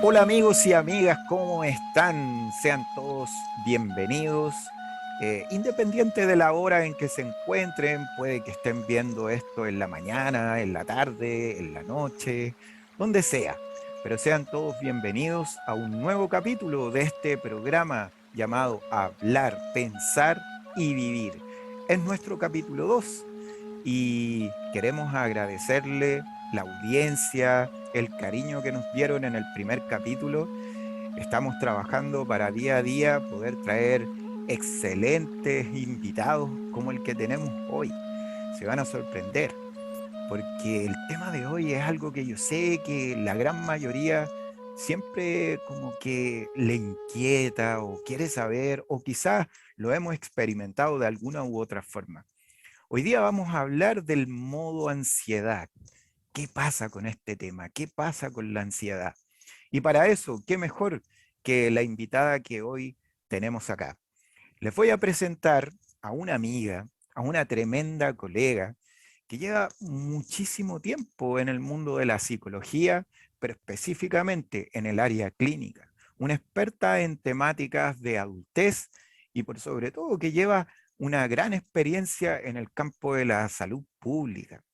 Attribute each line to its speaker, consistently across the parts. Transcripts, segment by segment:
Speaker 1: Hola amigos y amigas, ¿cómo están? Sean todos bienvenidos. Independiente de la hora en que se encuentren, puede que estén viendo esto en la mañana, en la tarde, en la noche, donde sea. Pero sean todos bienvenidos a un nuevo capítulo de este programa llamado Hablar, Pensar y Vivir. Es nuestro capítulo 2 y queremos agradecerle la audiencia, el cariño que nos dieron en el primer capítulo. Estamos trabajando para día a día poder traer excelentes invitados como el que tenemos hoy. Se van a sorprender porque el tema de hoy es algo que yo sé que la gran mayoría siempre como que le inquieta o quiere saber o quizás lo hemos experimentado de alguna u otra forma. Hoy día vamos a hablar del modo ansiedad. ¿Qué pasa con este tema? ¿Qué pasa con la ansiedad? Y para eso, ¿qué mejor que la invitada que hoy tenemos acá? Les voy a presentar a una amiga, a una tremenda colega que lleva muchísimo tiempo en el mundo de la psicología, pero específicamente en el área clínica. Una experta en temáticas de adultez y por sobre todo que lleva una gran experiencia en el campo de la salud pública.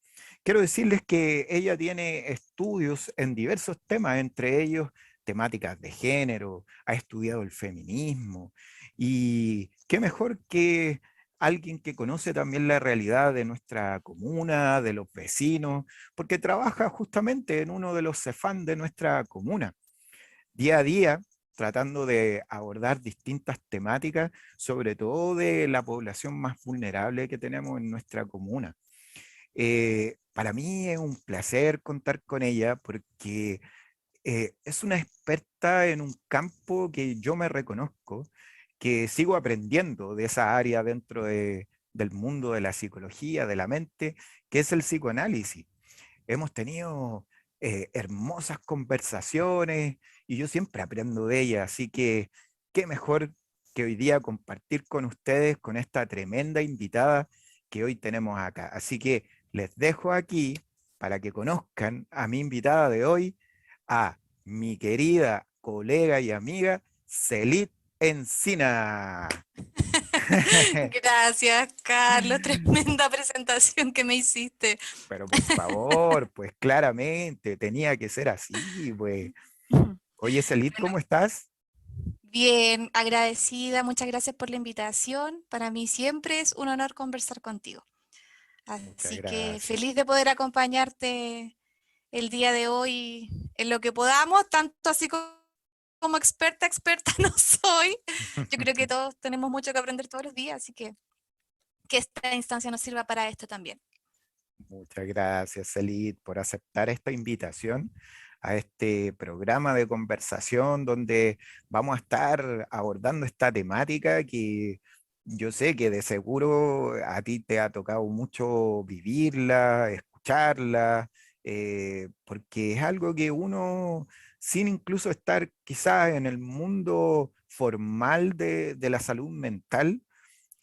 Speaker 1: Quiero decirles que ella tiene estudios en diversos temas, entre ellos temáticas de género, ha estudiado el feminismo y qué mejor que alguien que conoce también la realidad de nuestra comuna, de los vecinos, porque trabaja justamente en uno de los CEFAM de nuestra comuna, día a día tratando de abordar distintas temáticas, sobre todo de la población más vulnerable que tenemos en nuestra comuna. Para mí es un placer contar con ella porque es una experta en un campo que yo me reconozco, que sigo aprendiendo de esa área dentro del mundo de la psicología, de la mente, que es el psicoanálisis. Hemos tenido hermosas conversaciones y yo siempre aprendo de ella, así que qué mejor que hoy día compartir con ustedes, con esta tremenda invitada que hoy tenemos acá. Así que les dejo aquí para que conozcan a mi invitada de hoy, a mi querida colega y amiga Celit Encina.
Speaker 2: Gracias, Carlos. Tremenda presentación que me hiciste.
Speaker 1: Pero por favor, pues claramente tenía que ser así, pues. Oye, Celit,
Speaker 2: Bueno,
Speaker 1: ¿cómo estás?
Speaker 2: bien, agradecida. Muchas gracias por la invitación. Para mí siempre es un honor conversar contigo.
Speaker 1: Muchas
Speaker 2: Así que
Speaker 1: gracias.
Speaker 2: feliz de poder acompañarte el día de hoy en lo que podamos, tanto así como experta, experta no soy. Yo creo que todos tenemos mucho que aprender todos los días, así que esta instancia nos sirva para esto también.
Speaker 1: Muchas gracias, Celit, por aceptar esta invitación a este programa de conversación donde vamos a estar abordando esta temática que yo sé que de seguro a ti te ha tocado mucho vivirla, escucharla, porque es algo que uno, sin incluso estar quizás en el mundo formal de la salud mental,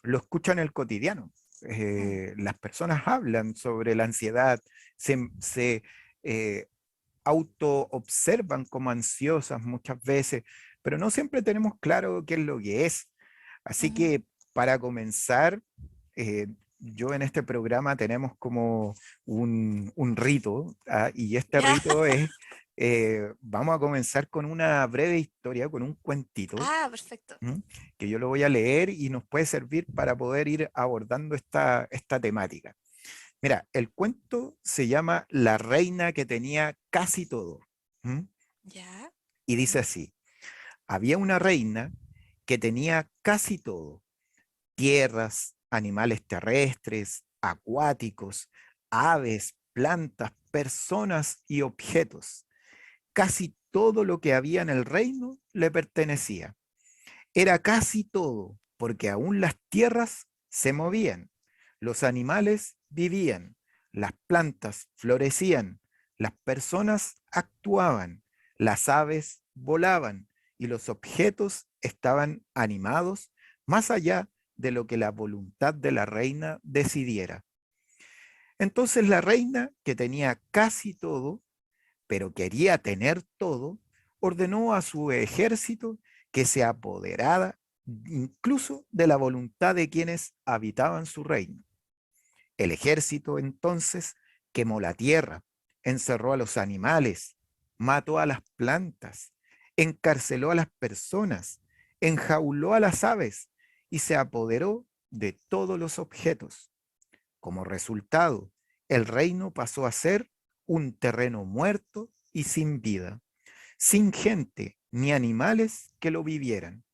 Speaker 1: lo escucha en el cotidiano.
Speaker 2: Mm.
Speaker 1: Las personas hablan sobre la ansiedad, se auto-observan como ansiosas muchas veces, pero no siempre tenemos claro qué es lo que es. Así
Speaker 2: Ujú.
Speaker 1: que para comenzar, yo en este programa tenemos como un rito, ¿ah? Y este
Speaker 2: Ya.
Speaker 1: rito es, vamos a comenzar con una breve historia, con un cuentito,
Speaker 2: Ah, perfecto.
Speaker 1: ¿m? Que yo lo voy a leer y nos puede servir para poder ir abordando esta temática. Mira, el cuento se llama La reina que tenía casi todo. ¿M?
Speaker 2: Ya.
Speaker 1: Y dice así, había una reina que tenía casi todo, tierras, animales terrestres, acuáticos, aves, plantas, personas y objetos. Casi todo lo que había en el reino le pertenecía. Era casi todo, porque aún las tierras se movían, los animales vivían, las plantas florecían, las personas actuaban, las aves volaban y los objetos estaban animados más allá de lo que la voluntad de la reina decidiera. Entonces la reina, que tenía casi todo, pero quería tener todo, ordenó a su ejército que se apoderara incluso de la voluntad de quienes habitaban su reino. El ejército entonces quemó la tierra, encerró a los animales, mató a las plantas, encarceló a las personas, enjauló a las aves y se apoderó de todos los objetos. Como resultado, el reino pasó a ser un terreno muerto y sin vida, sin gente ni animales que lo vivieran.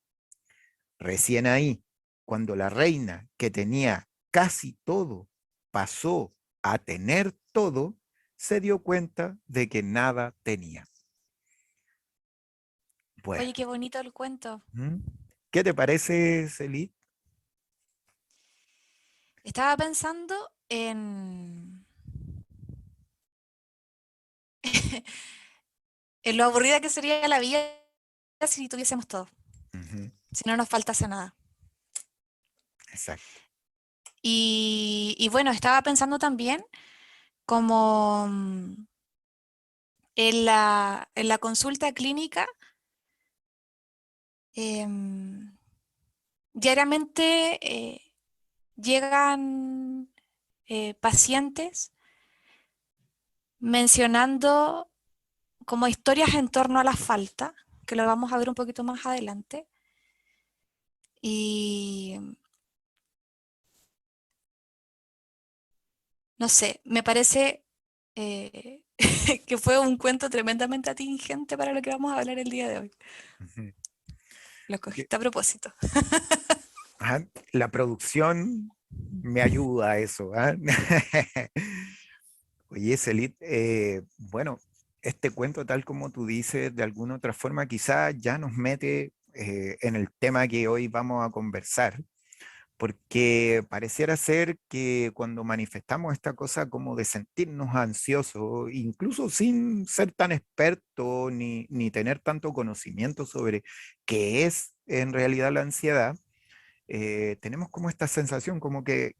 Speaker 1: Recién ahí, cuando la reina, que tenía casi todo, pasó a tener todo, se dio cuenta de que nada tenía. Bueno,
Speaker 2: Oye, qué bonito el cuento.
Speaker 1: ¿mm? ¿Qué te parece, Celit?
Speaker 2: Estaba pensando en lo aburrida que sería la vida si tuviésemos todo,
Speaker 1: Ujú,
Speaker 2: si no nos faltase nada.
Speaker 1: exacto.
Speaker 2: Y bueno, estaba pensando también como en la consulta clínica, em, diariamente llegan pacientes mencionando como historias en torno a la falta, que lo vamos a ver un poquito más adelante. Y no sé, me parece eh, que fue un cuento tremendamente atingente para lo que vamos a hablar el día de hoy.
Speaker 1: Ujú.
Speaker 2: Lo
Speaker 1: Porque,
Speaker 2: cogiste a propósito.
Speaker 1: ajá, la producción me ayuda a eso. ¿Ah? Oye, Celit, bueno, este cuento, tal como tú dices, de alguna otra forma, quizá ya nos mete en el tema que hoy vamos a conversar, porque pareciera ser que cuando manifestamos esta cosa como de sentirnos ansiosos, incluso sin ser tan experto ni tener tanto conocimiento sobre qué es en realidad la ansiedad, tenemos como esta sensación como que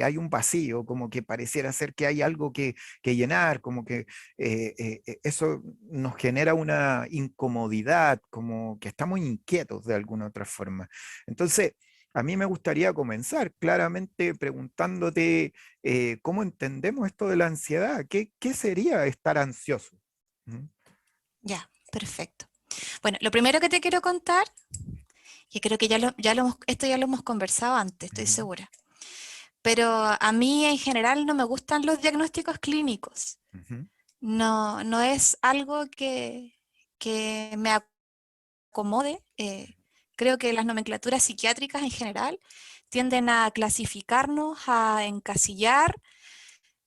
Speaker 1: hay un vacío, como que pareciera ser que hay algo que llenar, como que eso nos genera una incomodidad, como que estamos inquietos de alguna otra forma. Entonces, a mí me gustaría comenzar claramente preguntándote cómo entendemos esto de la ansiedad, qué sería estar ansioso? ¿Mm?
Speaker 2: Ya, perfecto. Bueno, lo primero que te quiero contar, y creo que esto ya lo hemos conversado antes, estoy
Speaker 1: Ujú,
Speaker 2: segura, pero a mí en general no me gustan los diagnósticos clínicos.
Speaker 1: ujú,
Speaker 2: No, no es algo que me acomode. Creo que las nomenclaturas psiquiátricas en general tienden a clasificarnos, a encasillar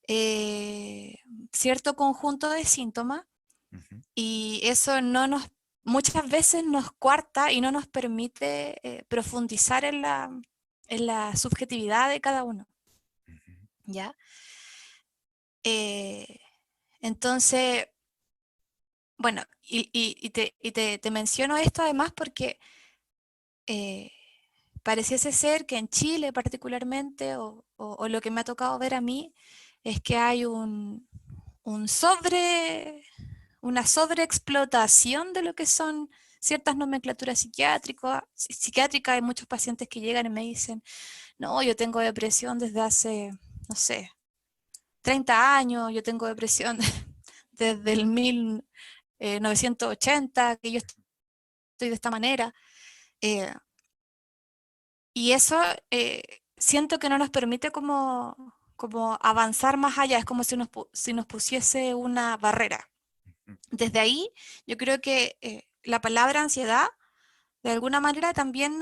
Speaker 2: eh, cierto conjunto de síntomas
Speaker 1: ujú,
Speaker 2: y eso no nos, muchas veces nos coarta y no nos permite profundizar en la subjetividad de cada uno,
Speaker 1: ujú,
Speaker 2: ¿ya? Eh, entonces, bueno, te menciono esto además porque eh, pareciese ser que en Chile particularmente, o lo que me ha tocado ver a mí, es que hay un una sobreexplotación de lo que son ciertas nomenclaturas psiquiátricas. Hay muchos pacientes que llegan y me dicen, no, yo tengo depresión desde hace, no sé, 30 años, yo tengo depresión desde el 1980, que yo estoy de esta manera. Eh, y eso siento que no nos permite como avanzar más allá, es como si nos pusiese una barrera. Desde ahí, yo creo que la palabra ansiedad, de alguna manera, también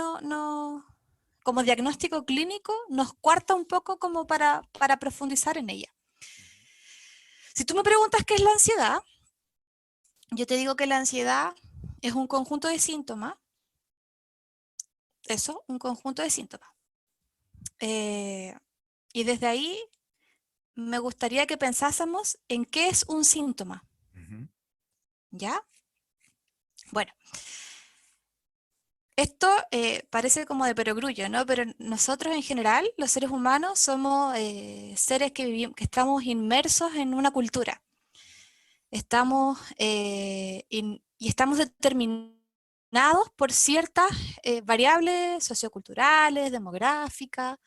Speaker 2: como diagnóstico clínico, nos cuarta un poco como para profundizar en ella. Si tú me preguntas qué es la ansiedad, yo te digo que la ansiedad es un conjunto de síntomas, eso, un conjunto de síntomas. Eh, y desde ahí me gustaría que pensásemos en qué es un síntoma,
Speaker 1: ujú,
Speaker 2: ¿ya? Bueno, esto parece como de perogrullo, ¿no? Pero nosotros en general, los seres humanos, somos seres que estamos inmersos en una cultura. Estamos y estamos determinados por ciertas variables socioculturales, demográficas,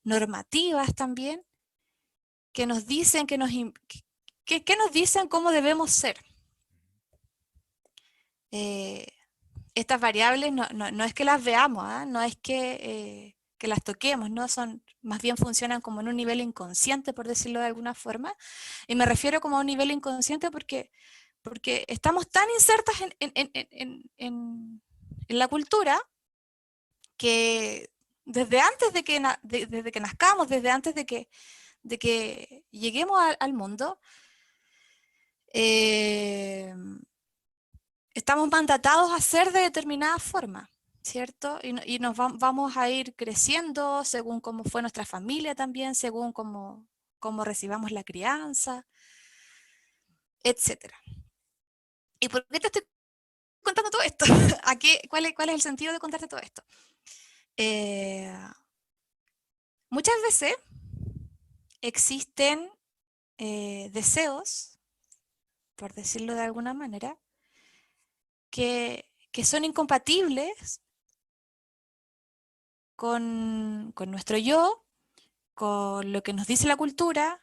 Speaker 2: normativas también, que nos dicen, que nos dicen cómo debemos ser. Estas variables no es que las veamos, ¿ah? No es que las toquemos, ¿no? Más bien funcionan como en un nivel inconsciente, por decirlo de alguna forma. Y me refiero como a un nivel inconsciente porque estamos tan insertas en la cultura que desde antes desde que nazcamos, desde antes de que lleguemos al mundo, eh, estamos mandatados a ser de determinada forma, ¿cierto? Y nos vamos a ir creciendo según cómo fue nuestra familia también, según cómo recibamos la crianza, etcétera. ¿Y por qué te estoy contando todo esto? ¿Cuál es el sentido de contarte todo esto? Eh, Muchas veces existen deseos, por decirlo de alguna manera, que son incompatibles con nuestro yo, con lo que nos dice la cultura,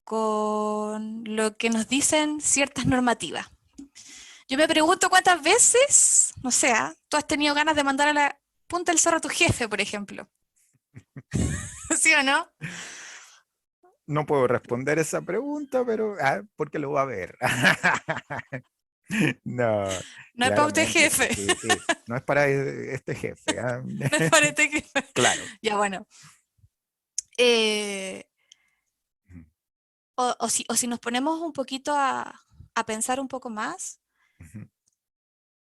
Speaker 2: con lo que nos dicen ciertas normativas. Yo me pregunto cuántas veces, no sé, tú has tenido ganas de mandar a la punta del zorro a tu jefe, por ejemplo. ¿Sí o no?
Speaker 1: No puedo responder esa pregunta, pero porque lo va a ver. No,
Speaker 2: No es para usted
Speaker 1: claramente,
Speaker 2: jefe,
Speaker 1: sí, sí. No es para este jefe.
Speaker 2: no es para este jefe.
Speaker 1: Claro.
Speaker 2: Ya bueno. Eh,
Speaker 1: Ujú,
Speaker 2: o si nos ponemos un poquito a pensar un poco más,
Speaker 1: ujú,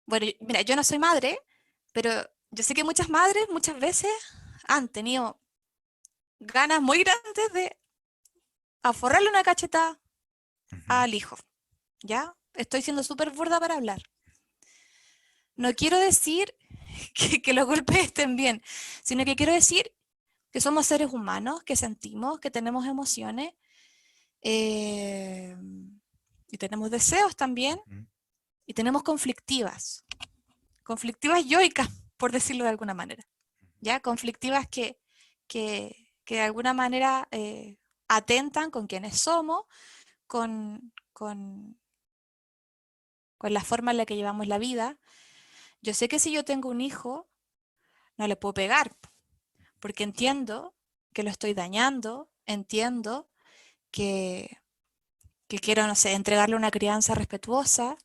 Speaker 2: bueno, mira, yo no soy madre, pero yo sé que muchas madres muchas veces han tenido ganas muy grandes de aforrarle una cacheta
Speaker 1: ujú,
Speaker 2: al hijo, ¿ya? Estoy siendo súper burda para hablar. No quiero decir que los golpes estén bien, sino que quiero decir que somos seres humanos, que sentimos, que tenemos emociones eh, y tenemos deseos también
Speaker 1: ujú,
Speaker 2: y tenemos conflictivas yoicas, por decirlo de alguna manera, ¿ya? Conflictivas que de alguna manera atentan con quienes somos, con con la forma en la que llevamos la vida. Yo sé que si yo tengo un hijo, no le puedo pegar, porque entiendo que lo estoy dañando, entiendo que, que quiero, no sé, entregarle una crianza respetuosa,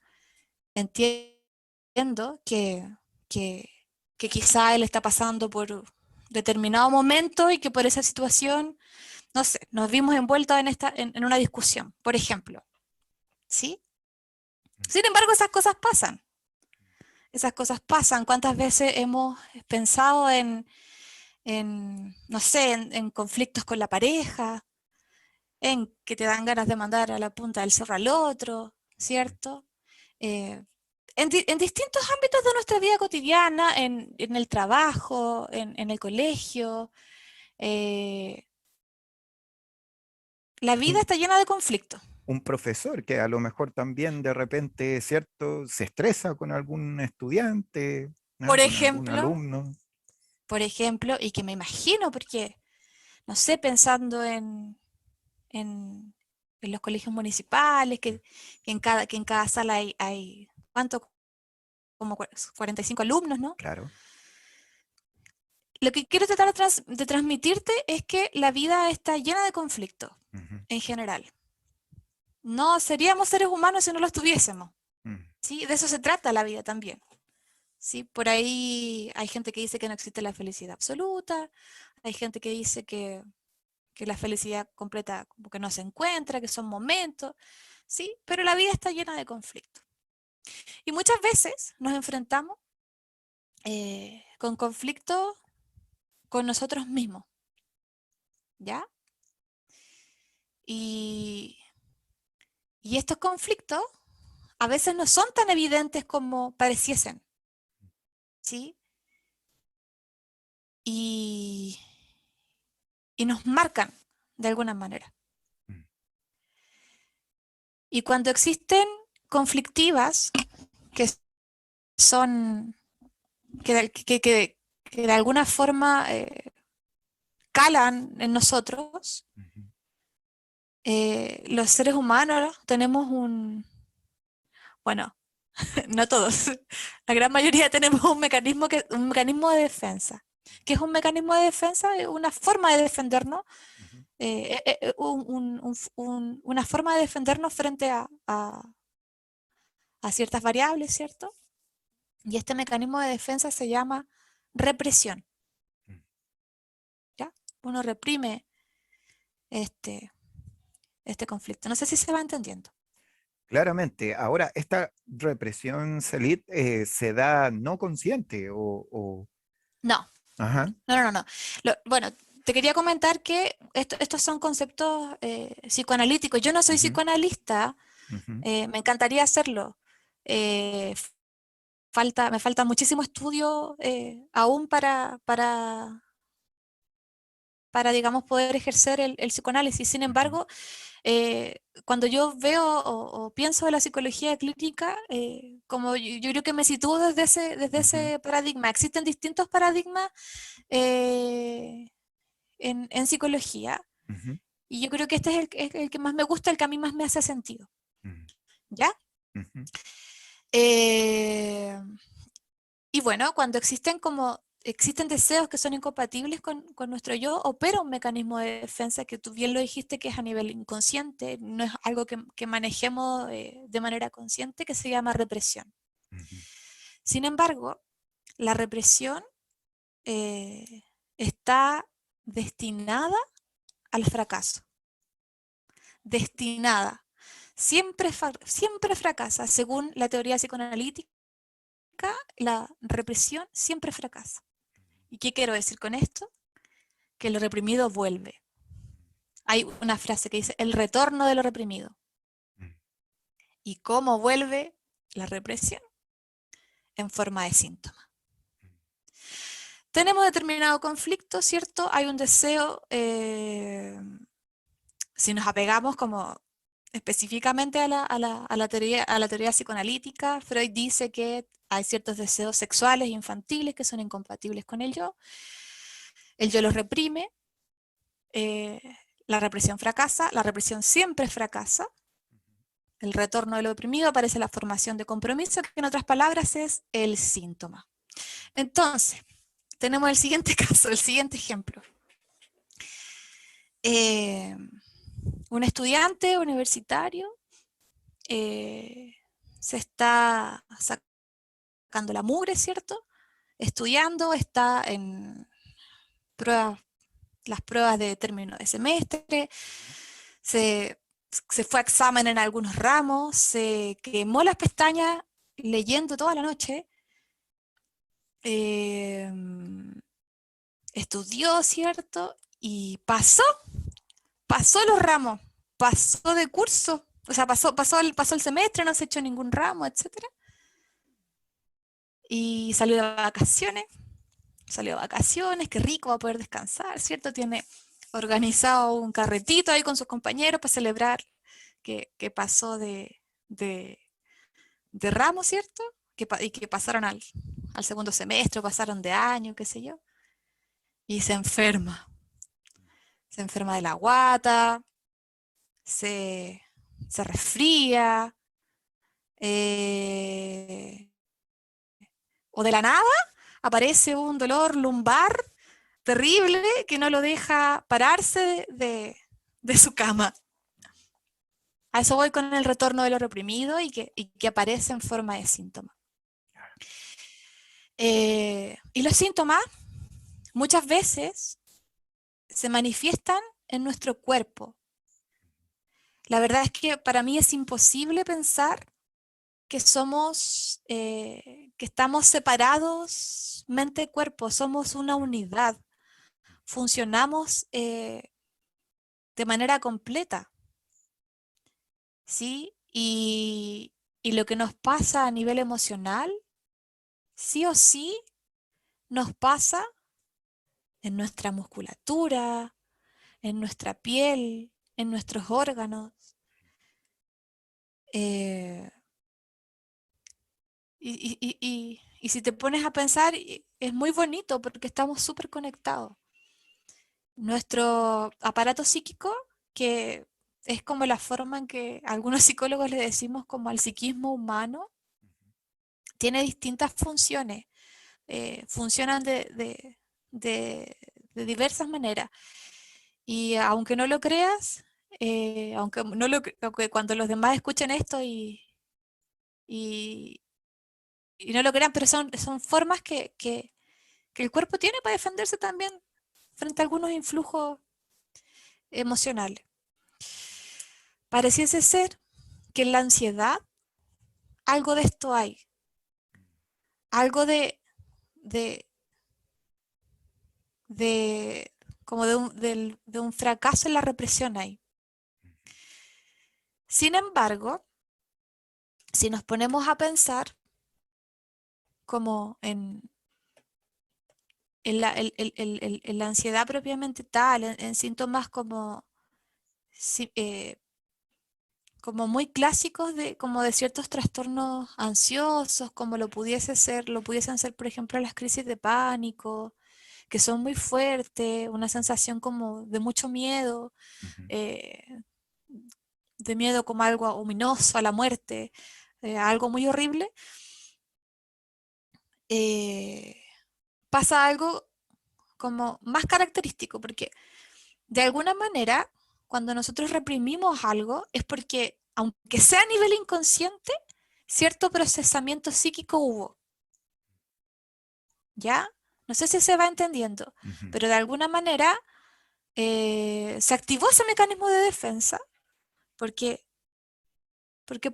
Speaker 2: entiendo que, que quizá él está pasando por determinado momento y que por esa situación, no sé, nos vimos envueltos en una discusión, por ejemplo, ¿sí? Sin embargo, esas cosas pasan. Esas cosas pasan. ¿Cuántas veces hemos pensado no sé, en conflictos con la pareja, en que te dan ganas de mandar a la punta del zorro al otro, ¿cierto? Eh, en distintos ámbitos de nuestra vida cotidiana, en el trabajo, en el colegio. eh, la vida
Speaker 1: un,
Speaker 2: está llena de conflictos.
Speaker 1: un profesor que a lo mejor también de repente, ¿cierto? Se estresa con algún estudiante,
Speaker 2: Por
Speaker 1: con algún
Speaker 2: ejemplo,
Speaker 1: alumno.
Speaker 2: y que me imagino, porque, no sé, pensando en, en los colegios municipales, que en cada sala hay ¿cuánto? Como 45 alumnos, ¿no?
Speaker 1: Claro.
Speaker 2: Lo que quiero tratar de transmitirte es que la vida está llena de conflictos
Speaker 1: Ujú,
Speaker 2: en general. No seríamos seres humanos si no los tuviésemos,
Speaker 1: ujú,
Speaker 2: ¿sí? De eso se trata la vida también, ¿sí? Por ahí hay gente que dice que no existe la felicidad absoluta, hay gente que dice que la felicidad completa como que no se encuentra, que son momentos, ¿sí? Pero la vida está llena de conflictos. Y muchas veces nos enfrentamos con conflictos con nosotros mismos, ¿ya? Y, y estos conflictos a veces no son tan evidentes como pareciesen, ¿sí? Y, y nos marcan de alguna manera.
Speaker 1: ujú,
Speaker 2: Y cuando existen conflictivas que son, que de alguna forma calan en nosotros,
Speaker 1: Ujú,
Speaker 2: los seres humanos tenemos bueno, no todos, la gran mayoría tenemos un mecanismo de defensa. ¿Qué es un mecanismo de defensa? Es una forma de defendernos,
Speaker 1: ujú,
Speaker 2: una forma de defendernos frente a ciertas variables, ¿cierto? Y este mecanismo de defensa se llama represión,
Speaker 1: ujú.
Speaker 2: ¿ya? Uno reprime este, este conflicto. No sé si se va entendiendo.
Speaker 1: Claramente, ahora esta represión, Salit, se da no consciente
Speaker 2: No,
Speaker 1: ajá,
Speaker 2: no. Bueno, te quería comentar que estos son conceptos psicoanalíticos. Yo no soy
Speaker 1: ujú,
Speaker 2: psicoanalista,
Speaker 1: ujú,
Speaker 2: me encantaría hacerlo. Eh, me falta muchísimo estudio aún para, digamos, poder ejercer el psicoanálisis. Sin
Speaker 1: ujú,
Speaker 2: embargo, cuando yo veo o pienso de la psicología clínica, como yo creo que me sitúo desde
Speaker 1: ujú,
Speaker 2: ese paradigma. Existen distintos paradigmas eh, en psicología
Speaker 1: ujú,
Speaker 2: y yo creo que este es el que más me gusta, el que a mí más me hace sentido.
Speaker 1: ujú,
Speaker 2: ¿Ya?
Speaker 1: ujú,
Speaker 2: Eh, y bueno, cuando existen deseos que son incompatibles con nuestro yo, opera un mecanismo de defensa que tú bien lo dijiste que es a nivel inconsciente, no es algo que manejemos de manera consciente, que se llama represión.
Speaker 1: ujú,
Speaker 2: Sin embargo, la represión está destinada al fracaso, destinada. Siempre fracasa. Según la teoría psicoanalítica, la represión siempre fracasa. ¿Y qué quiero decir con esto? Que lo reprimido vuelve. Hay una frase que dice el retorno de lo reprimido.
Speaker 1: ujú.
Speaker 2: ¿Y cómo vuelve la represión? En forma de síntoma. Tenemos determinado conflicto, ¿cierto? Hay un deseo, si nos apegamos como específicamente a la teoría psicoanalítica, Freud dice que hay ciertos deseos sexuales e infantiles que son incompatibles con el yo los reprime, eh, la represión fracasa, la represión siempre fracasa, el retorno de lo oprimido aparece la formación de compromiso, que en otras palabras es el síntoma. Entonces, tenemos el siguiente caso, el siguiente ejemplo. Eh, un estudiante universitario eh, se está sacando la mugre, ¿cierto? Estudiando, está en pruebas, las pruebas de término de semestre, se, se fue a examen en algunos ramos, se quemó las pestañas leyendo toda la noche, eh, estudió, ¿cierto? Y pasó los ramos, pasó de curso, o sea, pasó el semestre, no se echó ningún ramo, etcétera. Y salió de vacaciones, qué rico va a poder descansar, ¿cierto? Tiene organizado un carretito ahí con sus compañeros para celebrar que pasó de, de ramo, ¿cierto? Y que pasaron al segundo semestre, pasaron de año, qué sé yo. Y se enferma de la guata, se, se resfría, eh, o de la nada aparece un dolor lumbar terrible que no lo deja pararse de su cama. A eso voy con el retorno de lo reprimido y que aparece en forma de síntoma. Y los síntomas muchas veces se manifiestan en nuestro cuerpo. La verdad es que para mí es imposible pensar que estamos separados mente-cuerpo, somos una unidad, funcionamos de manera completa, ¿sí? Y lo que nos pasa a nivel emocional, sí o sí, nos pasa en nuestra musculatura, en nuestra piel, en nuestros órganos. Eh, Y si te pones a pensar, es muy bonito porque estamos súper conectados. Nuestro aparato psíquico, que es como la forma en que algunos psicólogos le decimos como al psiquismo humano, tiene distintas funciones. Funcionan de diversas maneras. Y aunque no lo creas, aunque cuando los demás escuchen esto y, y no lo crean, pero son formas que el cuerpo tiene para defenderse también frente a algunos influjos emocionales. Pareciese ser que en la ansiedad algo de esto hay, algo de, de como de un fracaso en la represión hay. Sin embargo, si nos ponemos a pensar como en la ansiedad propiamente tal, en síntomas si- eh, como muy clásicos como de ciertos trastornos ansiosos, como lo pudiesen ser, por ejemplo, las crisis de pánico, que son muy fuertes, una sensación como de mucho miedo,
Speaker 1: Ujú,
Speaker 2: eh, de miedo como algo ominoso a la muerte, a algo muy horrible. eh, Pasa algo como más característico, porque de alguna manera, cuando nosotros reprimimos algo, es porque, aunque sea a nivel inconsciente, cierto procesamiento psíquico hubo, ¿ya? No sé si se va entendiendo,
Speaker 1: ujú,
Speaker 2: pero de alguna manera se activó ese mecanismo de defensa porque, porque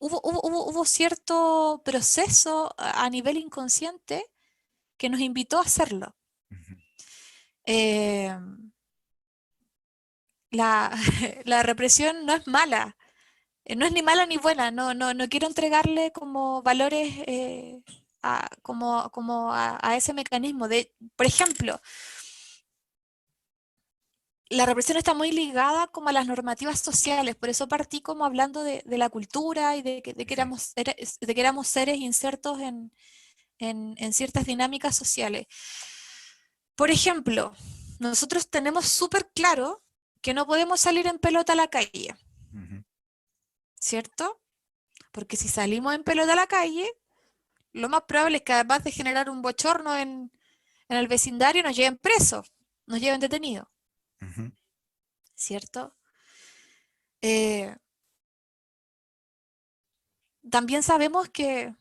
Speaker 2: hubo cierto proceso a nivel inconsciente que nos invitó a hacerlo.
Speaker 1: ujú,
Speaker 2: Eh, la, la represión no es mala, no es ni mala ni buena, no quiero entregarle como valores como a ese mecanismo. Por ejemplo, la represión está muy ligada como a las normativas sociales, por eso partí como hablando de la cultura y
Speaker 1: ujú,
Speaker 2: de que éramos seres insertos en ciertas dinámicas sociales. Por ejemplo, nosotros tenemos súper claro que no podemos salir en pelota a la calle,
Speaker 1: ujú,
Speaker 2: ¿cierto? Porque si salimos en pelota a la calle, lo más probable es que además de generar un bochorno en el vecindario, nos lleven presos, nos lleven detenidos,
Speaker 1: ujú,
Speaker 2: ¿cierto? Eh, También sabemos que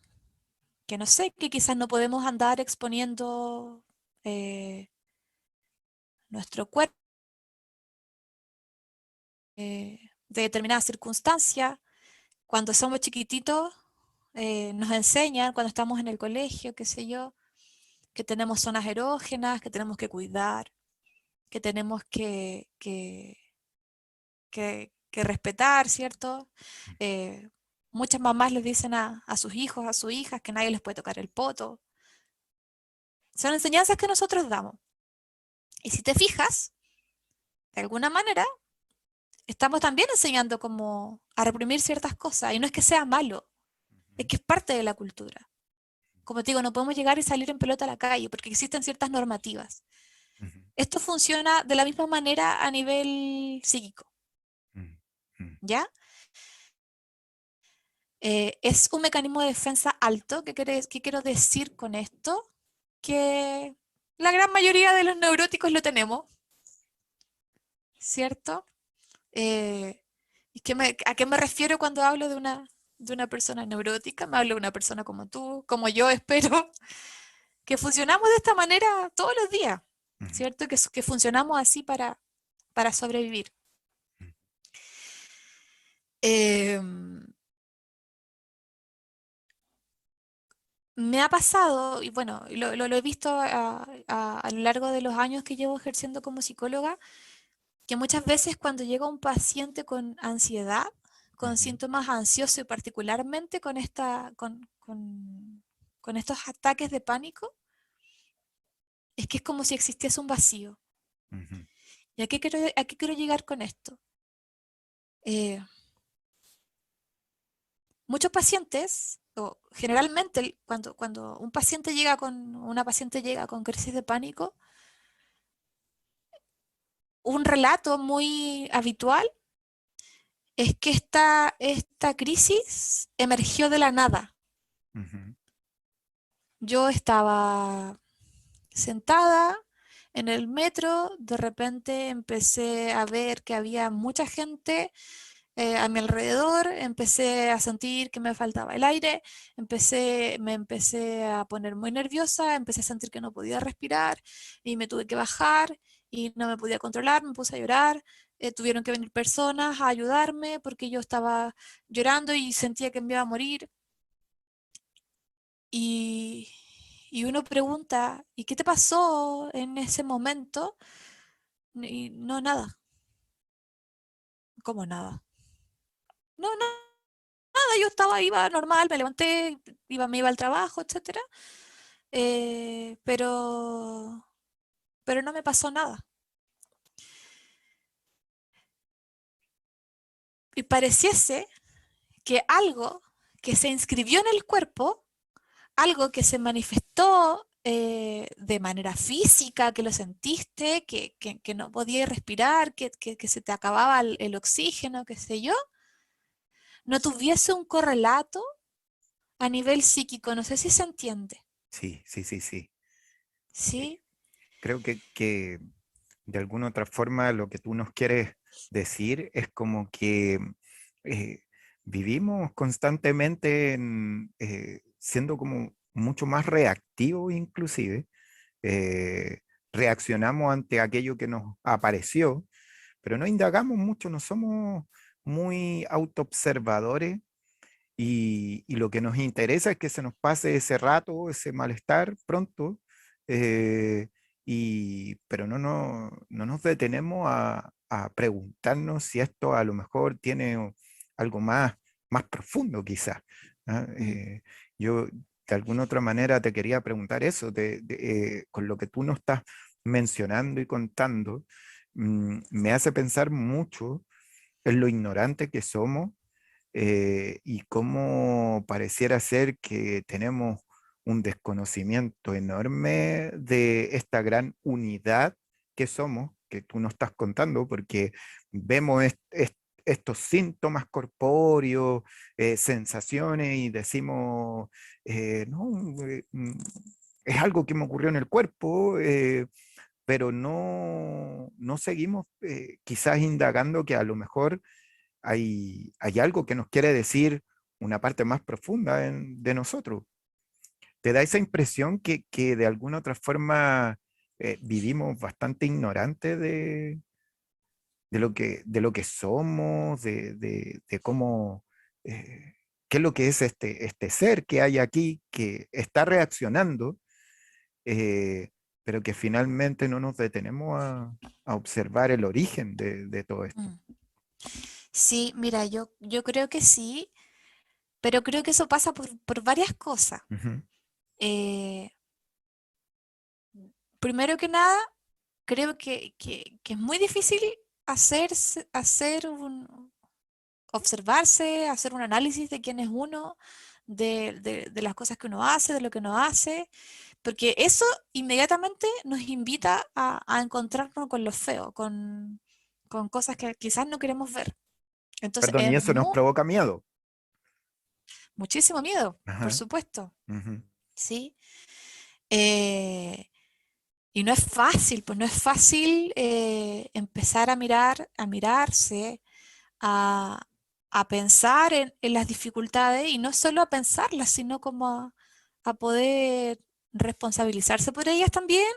Speaker 2: no sé, que quizás no podemos andar exponiendo eh, nuestro cuerpo de determinadas circunstancias. Cuando somos chiquititos, nos enseñan, cuando estamos en el colegio, qué sé yo, que tenemos zonas erógenas, que tenemos que cuidar, que tenemos que respetar, ¿cierto? Eh, Muchas mamás les dicen a sus hijos, a sus hijas, que nadie les puede tocar el poto. Son enseñanzas que nosotros damos. Y si te fijas, de alguna manera, estamos también enseñando como a reprimir ciertas cosas. Y no es que sea malo, es que es parte de la cultura. Como te digo, no podemos llegar y salir en pelota a la calle porque existen ciertas normativas.
Speaker 1: ujú,
Speaker 2: Esto funciona de la misma manera a nivel psíquico,
Speaker 1: ujú, ujú,
Speaker 2: ¿ya? Es un mecanismo de defensa alto. ¿Qué quiero decir con esto? Que la gran mayoría de los neuróticos lo tenemos, ¿cierto? Eh, ¿A qué me refiero cuando hablo de una persona neurótica? Me hablo de una persona como tú, como yo espero, que funcionamos de esta manera todos los días,
Speaker 1: ujú,
Speaker 2: ¿cierto? Que funcionamos así para sobrevivir. Em, Me ha pasado, y bueno, lo he visto a lo largo de los años que llevo ejerciendo como psicóloga, que muchas veces cuando llega un paciente con ansiedad, con
Speaker 1: ujú,
Speaker 2: síntomas ansiosos y particularmente con estos ataques de pánico, es que es como si existiese un vacío.
Speaker 1: ujú,
Speaker 2: ¿Y a qué quiero llegar con esto? Eh, muchos pacientes, o generalmente cuando una paciente llega con crisis de pánico, un relato muy habitual es que esta crisis emergió de la nada.
Speaker 1: Ujú,
Speaker 2: Yo estaba sentada en el metro, de repente empecé a ver que había mucha gente a mi alrededor, empecé a sentir que me faltaba el aire, me empecé a poner muy nerviosa, empecé a sentir que no podía respirar y me tuve que bajar y no me podía controlar, me puse a llorar. Tuvieron que venir personas a ayudarme porque yo estaba llorando y sentía que me iba a morir. Y, y uno pregunta, ¿y qué te pasó en ese momento? Y no, nada. ¿Cómo nada? No, nada, yo iba normal, me levanté, me iba al trabajo, etcétera, eh, pero, pero no me pasó nada. Y pareciese que algo que se inscribió en el cuerpo, algo que se manifestó de manera física, que lo sentiste, que no podías respirar, que se te acababa el oxígeno, qué sé yo, no tuviese un correlato a nivel psíquico. No sé si se entiende.
Speaker 1: sí, sí, sí, sí.
Speaker 2: ¿Sí?
Speaker 1: Creo que de alguna otra forma lo que tú nos quieres decir es como que eh, vivimos constantemente siendo como mucho más reactivos inclusive, eh, reaccionamos ante aquello que nos apareció, pero no indagamos mucho, no somos muy autoobservadores y lo que nos interesa es que se nos pase ese rato, ese malestar pronto, eh, pero no nos detenemos a preguntarnos si esto a lo mejor tiene algo más profundo quizás. ¿Ah?
Speaker 2: Mm,
Speaker 1: Yo de alguna otra manera te quería preguntar eso, con lo que tú nos estás mencionando y contando, me hace pensar mucho en lo ignorante que somos y cómo pareciera ser que tenemos un desconocimiento enorme de esta gran unidad que somos, que tú nos estás contando, porque vemos estos síntomas corpóreos, sensaciones y decimos, no, es algo que me ocurrió en el cuerpo, pero no seguimos quizás indagando que a lo mejor hay algo que nos quiere decir una parte más profunda de nosotros. ¿Te da esa impresión que de alguna otra forma vivimos bastante ignorantes de lo que somos, de cómo, eh, qué es lo que es este ser que hay aquí, que está reaccionando, eh, pero que finalmente no nos detenemos a observar el origen de todo esto?
Speaker 2: mm. Sí, mira, yo creo que sí, pero creo que eso pasa por varias cosas.
Speaker 1: Ujú,
Speaker 2: Eh, Primero que nada, creo que es muy difícil observarse, hacer un análisis de quién es uno, de las cosas que uno hace, de lo que uno hace, porque eso inmediatamente nos invita a encontrarnos con lo feo, con cosas que quizás no queremos ver. Entonces,
Speaker 1: Perdón, y eso nos provoca miedo.
Speaker 2: muchísimo miedo, por
Speaker 1: Ajá,
Speaker 2: supuesto,
Speaker 1: ujú,
Speaker 2: ¿sí? Eh, y no es fácil, pues no es fácil empezar a mirarse, a, a pensar en las dificultades y no solo a pensarlas, sino como a poder responsabilizarse por ellas también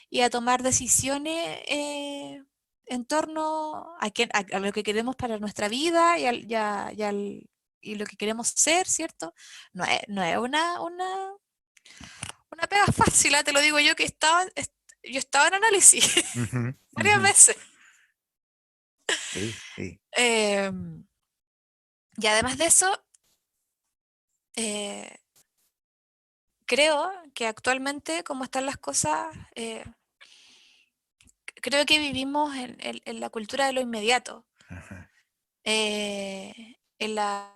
Speaker 2: y a tomar decisiones en torno a lo que queremos para nuestra vida y lo que queremos ser, ¿cierto? No es una pega fácil, te lo digo yo que yo estaba en análisis
Speaker 1: ujú,
Speaker 2: varias
Speaker 1: ujú.
Speaker 2: veces.
Speaker 1: Sí, sí.
Speaker 2: Em, y además de eso, eh, creo que actualmente, como están las cosas, creo que vivimos en la cultura de lo inmediato,
Speaker 1: Ajá,
Speaker 2: en la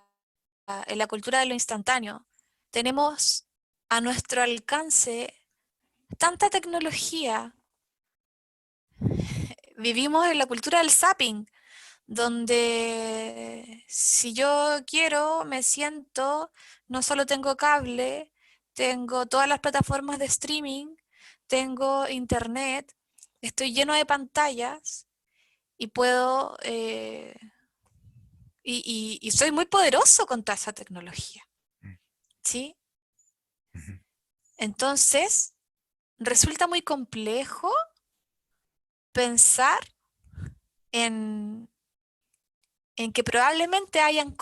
Speaker 2: en la cultura de lo instantáneo. Tenemos a nuestro alcance tanta tecnología. Vivimos en la cultura del zapping, donde si yo quiero, me siento, no solo tengo cable, tengo todas las plataformas de streaming, tengo internet, estoy lleno de pantallas y puedo, y soy muy poderoso con toda esa tecnología, ¿sí?
Speaker 1: Ujú.
Speaker 2: Entonces, resulta muy complejo pensar en, en que probablemente hayan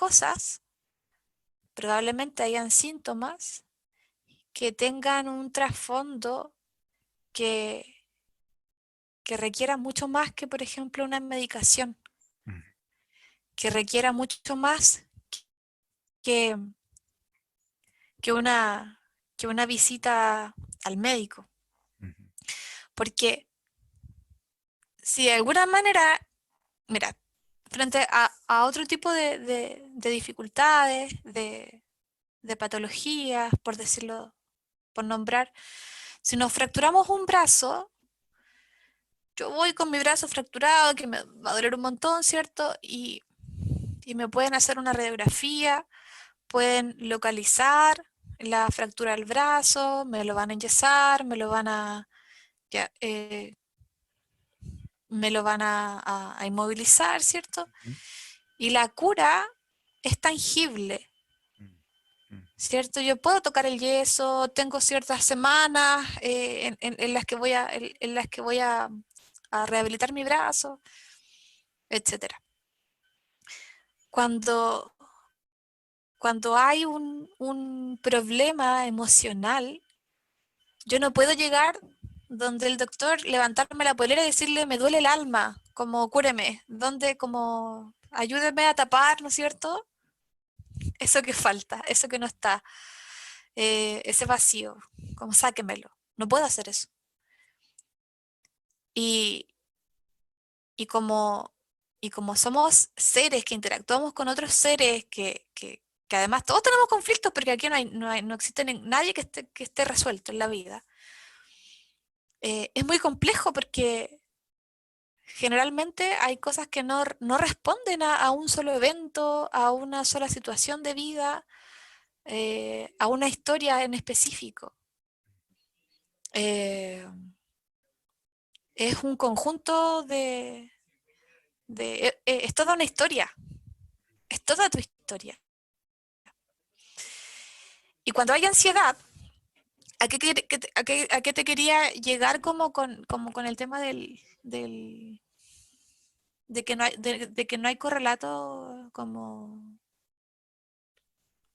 Speaker 2: síntomas que tengan un trasfondo que, que requiera mucho más que, por ejemplo, una medicación,
Speaker 1: Ujú.
Speaker 2: que requiera mucho más que, que una, que una visita al médico.
Speaker 1: Ujú.
Speaker 2: Porque si de alguna manera, mira, frente a otro tipo de dificultades, de patologías, por decirlo, por nombrar, si nos fracturamos un brazo, yo voy con mi brazo fracturado, que me va a doler un montón, ¿cierto? Y me pueden hacer una radiografía, pueden localizar la fractura del brazo, me lo van a enyesar, ya, me lo van a inmovilizar, ¿cierto?
Speaker 1: Ujú.
Speaker 2: Y la cura es tangible,
Speaker 1: Ujú.
Speaker 2: ¿cierto? Yo puedo tocar el yeso, tengo ciertas semanas en las que en las que voy a rehabilitar mi brazo, etcétera. Cuando, cuando hay un problema emocional, yo no puedo llegar donde el doctor, levantarme la polera y decirle, me duele el alma, como cúreme, donde como ayúdeme a tapar, ¿no es cierto? Eso que falta, eso que no está, ese vacío, como sáquemelo. No puedo hacer eso. Y, y como, y como somos seres que interactuamos con otros seres que además todos tenemos conflictos porque aquí no existe nadie que esté resuelto en la vida, es muy complejo porque generalmente hay cosas que no responden a un solo evento, a una sola situación de vida, a una historia en específico. Eh, es un conjunto es toda una historia, es toda tu historia. Y cuando hay ansiedad, a qué te quería llegar como con el tema de que no hay correlato como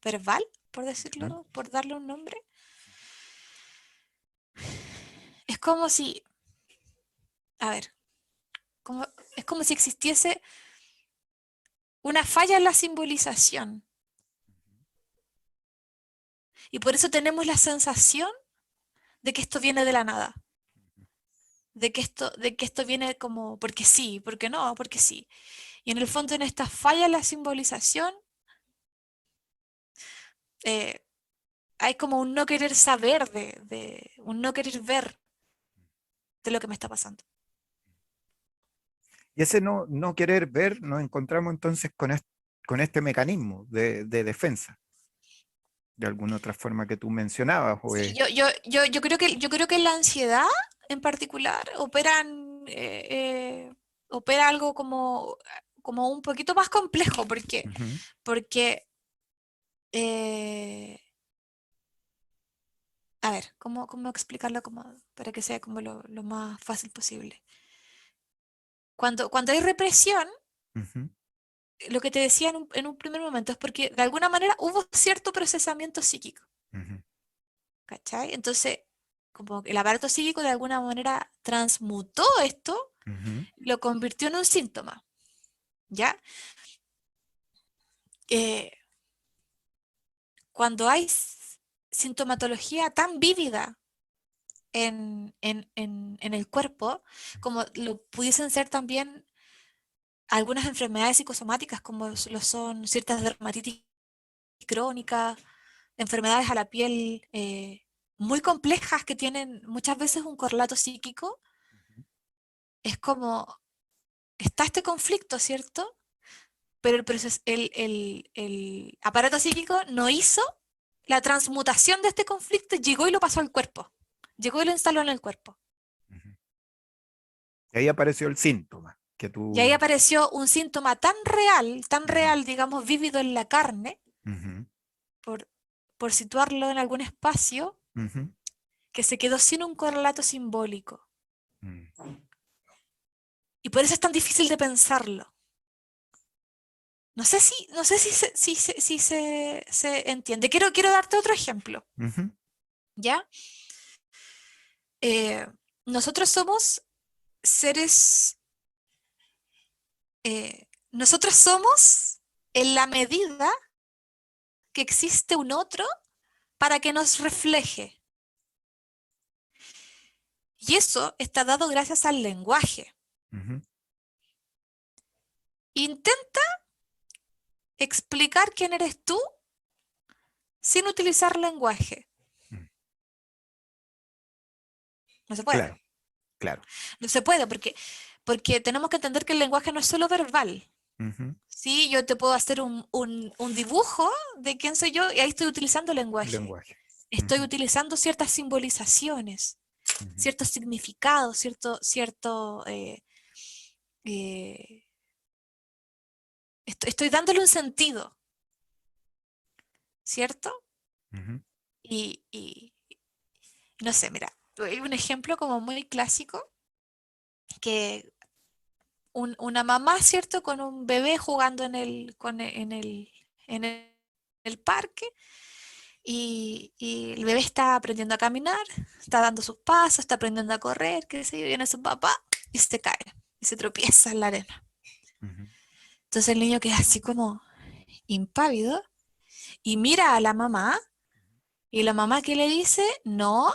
Speaker 2: verbal, por
Speaker 1: Ujú.
Speaker 2: decirlo, por darle un nombre? Es como si, a ver, como, es como si existiese una falla en la simbolización. Y por eso tenemos la sensación de que esto viene de la nada. De que esto viene como porque sí, porque no, porque sí. Y en el fondo, en esta falla en la simbolización, eh, hay como un no querer saber, un no querer ver de lo que me está pasando.
Speaker 1: Y ese no querer ver, nos encontramos entonces con este mecanismo de defensa, de alguna otra forma que tú mencionabas, o
Speaker 2: Sí,
Speaker 1: es.
Speaker 2: yo creo que la ansiedad en particular opera algo como un poquito más complejo,
Speaker 1: Ujú.
Speaker 2: porque eh, a ver, cómo explicarlo para que sea como lo más fácil posible? Cuando hay represión,
Speaker 1: Ujú.
Speaker 2: lo que te decía en un primer momento es porque de alguna manera hubo cierto procesamiento psíquico,
Speaker 1: Ujú.
Speaker 2: ¿cachai? Entonces, como que el aparato psíquico de alguna manera transmutó esto,
Speaker 1: Ujú.
Speaker 2: lo convirtió en un síntoma, ¿ya? Eh, cuando hay sintomatología tan vívida en el cuerpo, como lo pudiesen ser también algunas enfermedades psicosomáticas, como lo son ciertas dermatitis crónica, enfermedades a la piel muy complejas que tienen muchas veces un correlato psíquico, es como, está este conflicto, ¿cierto? Pero el aparato psíquico no hizo la transmutación de este conflicto, llegó y lo pasó al cuerpo, llegó y lo instaló en el cuerpo.
Speaker 1: Ujú. Y ahí apareció el síntoma que
Speaker 2: Y ahí
Speaker 1: tú...
Speaker 2: apareció un síntoma tan
Speaker 1: Ujú,
Speaker 2: real, digamos, vívido en la carne,
Speaker 1: ujú,
Speaker 2: por, por situarlo en algún espacio,
Speaker 1: ujú,
Speaker 2: que se quedó sin un correlato simbólico.
Speaker 1: mm.
Speaker 2: Y por eso es tan difícil de pensarlo. No sé si se entiende. Quiero darte otro ejemplo,
Speaker 1: Ujú,
Speaker 2: ¿ya? Eh, nosotros somos seres, nosotros somos en la medida que existe un otro para que nos refleje. Y eso está dado gracias al lenguaje.
Speaker 1: ujú,
Speaker 2: Intenta explicar quién eres tú sin utilizar lenguaje.
Speaker 1: mm.
Speaker 2: No se puede.
Speaker 1: Claro, claro.
Speaker 2: No se puede porque tenemos que entender que el lenguaje no es solo verbal.
Speaker 1: Ujú.
Speaker 2: Sí, yo te puedo hacer un dibujo de quién soy yo y ahí estoy utilizando lenguaje.
Speaker 1: Lenguaje.
Speaker 2: Estoy
Speaker 1: Ujú,
Speaker 2: utilizando ciertas simbolizaciones,
Speaker 1: ujú.
Speaker 2: ciertos significados, eh, estoy dándole un sentido, ¿cierto?
Speaker 1: Ujú,
Speaker 2: Y no sé, mira, hay un ejemplo como muy clásico que una mamá, ¿cierto? Con un bebé jugando en el parque y el bebé está aprendiendo a caminar, está dando sus pasos, está aprendiendo a correr, qué sé yo, viene su papá y se cae y se tropieza en la arena.
Speaker 1: ujú,
Speaker 2: Entonces el niño queda así como impávido y mira a la mamá y la mamá que le dice, no,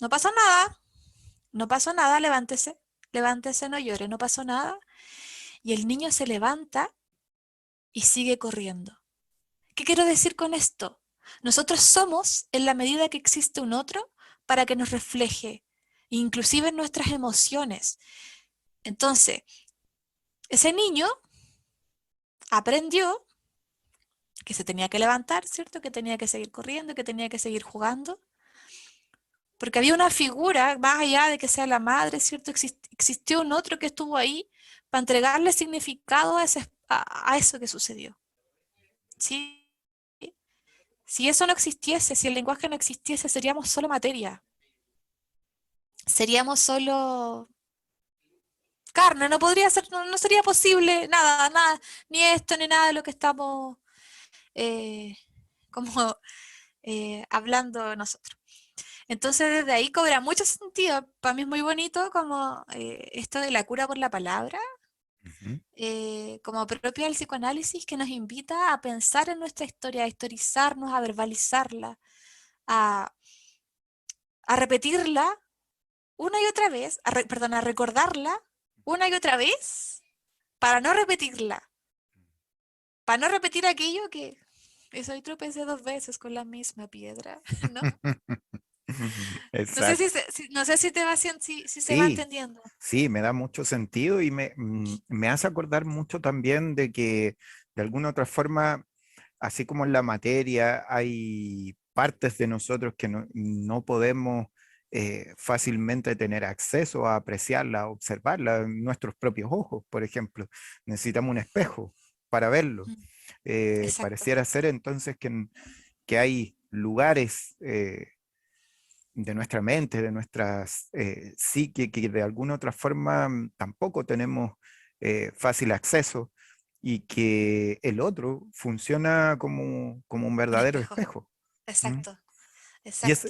Speaker 2: no pasó nada, no pasó nada, levántese, levántese, no llore, no pasó nada. Y el niño se levanta y sigue corriendo. ¿Qué quiero decir con esto? Nosotros somos en la medida que existe un otro para que nos refleje, inclusive en nuestras emociones. Entonces, ese niño aprendió que se tenía que levantar, ¿cierto? Que tenía que seguir corriendo, que tenía que seguir jugando, porque había una figura, más allá de que sea la madre, ¿cierto? Existió un otro que estuvo ahí para entregarle significado a eso que sucedió. ¿Sí? Si eso no existiese, si el lenguaje no existiese, seríamos solo materia. Seríamos solo carne, no podría ser, no sería posible nada, nada, ni esto ni nada de lo que estamos eh, como hablando nosotros. Entonces desde ahí cobra mucho sentido. Para mí es muy bonito como esto de la cura por la palabra,
Speaker 1: ujú.
Speaker 2: como propio del psicoanálisis que nos invita a pensar en nuestra historia, a historizarnos, a verbalizarla, a, a repetirla una y otra vez, perdón, a recordarla una y otra vez para no repetirla, para no repetir aquello que eso hoy tropecé dos veces con la misma piedra, ¿no? No sé
Speaker 1: Exacto.
Speaker 2: no sé si te va, si se va
Speaker 1: Sí,
Speaker 2: entendiendo.
Speaker 1: sí, me da mucho sentido y me hace acordar mucho también de que de alguna otra forma, así como en la materia, hay partes de nosotros que no podemos fácilmente tener acceso a apreciarla, a observarla en nuestros propios ojos, por ejemplo. Necesitamos un espejo para verlo.
Speaker 2: Mm, exacto.
Speaker 1: Pareciera ser entonces que hay lugares de nuestra mente, de nuestras psique, que de alguna otra forma tampoco tenemos fácil acceso y que el otro funciona como un
Speaker 2: Un
Speaker 1: verdadero
Speaker 2: espejo.
Speaker 1: espejo. ¿Mm?
Speaker 2: Exacto,
Speaker 1: Y
Speaker 2: exacto.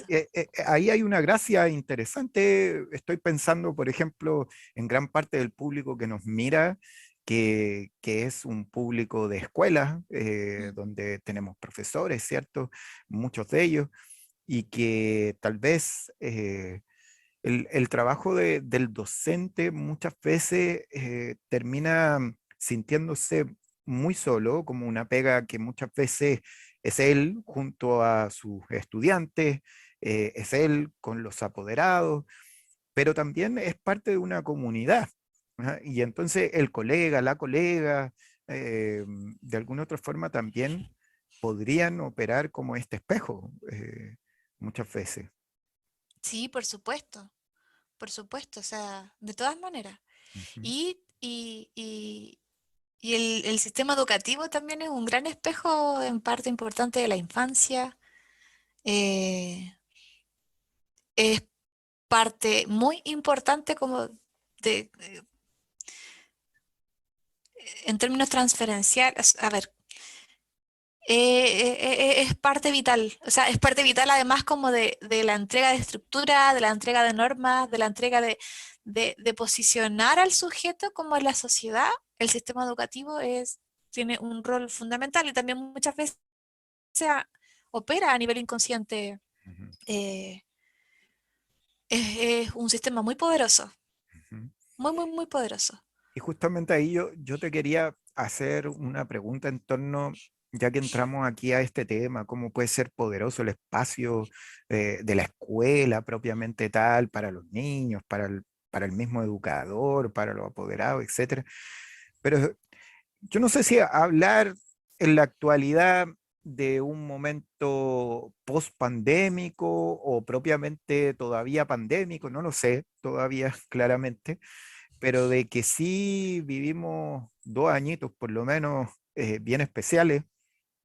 Speaker 1: ahí hay una gracia interesante. Estoy pensando, por ejemplo, en gran parte del público que nos mira, que es un público de escuelas,
Speaker 2: Mm,
Speaker 1: donde tenemos profesores, ¿cierto? Muchos de ellos, y que tal vez el trabajo del docente muchas veces termina sintiéndose muy solo, como una pega que muchas veces es él junto a sus estudiantes, es él con los apoderados, pero también es parte de una comunidad. ¿Ah? Y entonces el colega, la colega, de alguna otra forma también podrían operar como este espejo muchas veces.
Speaker 2: Sí, por supuesto, o sea, de todas maneras.
Speaker 1: Ujú,
Speaker 2: Y el sistema educativo también es un gran espejo en parte importante de la infancia. eh, es parte muy importante como de, en términos transferenciales. A ver, es parte vital, o sea, es parte vital además como de la entrega de estructura, de la entrega de normas, de la entrega de posicionar al sujeto como en la sociedad. El sistema educativo tiene un rol fundamental y también muchas veces opera a nivel inconsciente.
Speaker 1: ujú,
Speaker 2: eh, es un sistema muy poderoso,
Speaker 1: ujú.
Speaker 2: muy, muy, muy poderoso.
Speaker 1: Y justamente ahí yo te quería hacer una pregunta en torno, ya que entramos aquí a este tema, cómo puede ser poderoso el espacio de la escuela propiamente tal, para los niños, para el mismo educador, para los apoderados, etcétera. Pero yo no sé si hablar en la actualidad de un momento post-pandémico o propiamente todavía pandémico, no lo sé todavía claramente, pero de que sí vivimos 2 añitos por lo menos bien especiales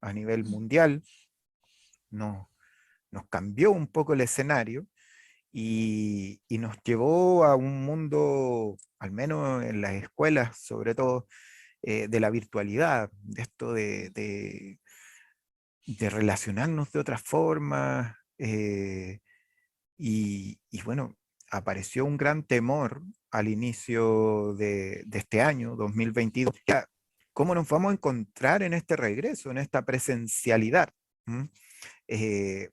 Speaker 1: a nivel
Speaker 2: Mm.
Speaker 1: mundial, nos, nos cambió un poco el escenario y nos llevó a un mundo, al menos en las escuelas sobre todo, de la virtualidad, de esto de relacionarnos de otra forma. Y bueno, apareció un gran temor al inicio de este año, 2022. Ya, ¿cómo nos vamos a encontrar en este regreso, en esta presencialidad? ¿Mm?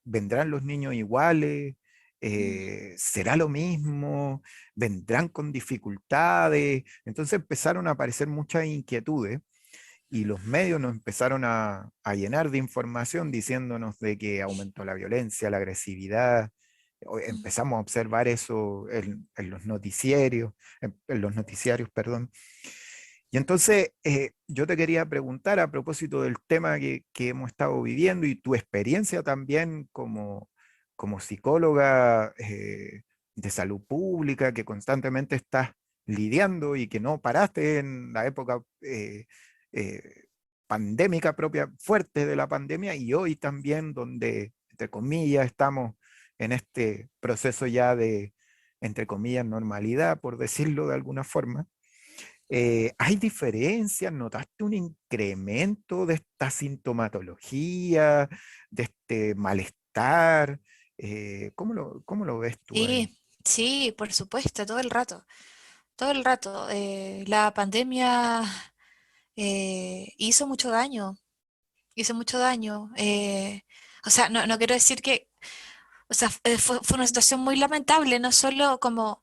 Speaker 1: ¿Vendrán los niños iguales?
Speaker 2: Mm.
Speaker 1: ¿Será lo mismo? ¿Vendrán con dificultades? Entonces empezaron a aparecer muchas inquietudes y los medios nos empezaron a llenar de información diciéndonos de que aumentó la violencia, la agresividad.
Speaker 2: Mm.
Speaker 1: Empezamos a observar eso en los noticiarios, en los noticiarios, perdón. Y entonces yo te quería preguntar a propósito del tema que hemos estado viviendo y tu experiencia también como psicóloga de salud pública, que constantemente estás lidiando y que no paraste en la época eh, pandémica propia, fuerte de la pandemia, y hoy también donde, entre comillas, estamos en este proceso ya de, entre comillas, normalidad, por decirlo de alguna forma. ¿Hay diferencias? ¿Notaste un incremento de esta sintomatología, de este malestar? ¿Cómo lo ves tú ahí?
Speaker 2: Sí, sí, por supuesto, todo el rato, todo el rato. La pandemia hizo mucho daño, hizo mucho daño. O sea, no, no quiero decir que, o sea, fue una situación muy lamentable, no solo como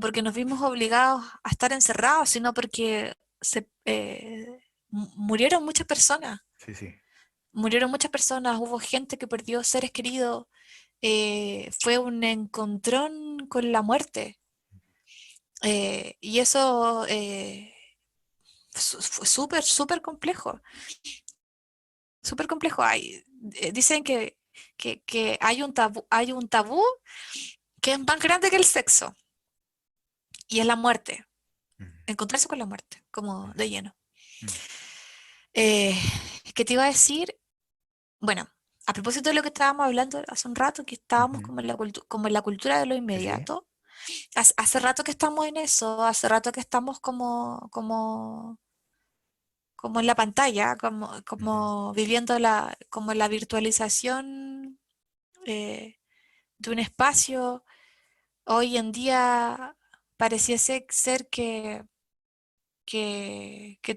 Speaker 2: porque nos vimos obligados a estar encerrados, sino porque murieron muchas personas,
Speaker 1: Sí, sí.
Speaker 2: hubo gente que perdió seres queridos, fue un encontrón con la muerte. Y eso fue súper, súper complejo, súper complejo. Dicen que hay un tabú que es más grande que el sexo, y es la muerte,
Speaker 1: Mm,
Speaker 2: encontrarse con la muerte,
Speaker 1: mm,
Speaker 2: como de lleno.
Speaker 1: mm.
Speaker 2: Eh, ¿Qué te iba a decir? Bueno, a propósito de lo que estábamos hablando hace un rato, que estábamos
Speaker 1: Ujú.
Speaker 2: como como en la cultura de lo
Speaker 1: Sí, sí.
Speaker 2: inmediato, hace rato que estamos en eso, hace rato que estamos como en la pantalla,
Speaker 1: Ujú,
Speaker 2: como viviendo como la virtualización eh, de un espacio. Hoy en día pareciese ser que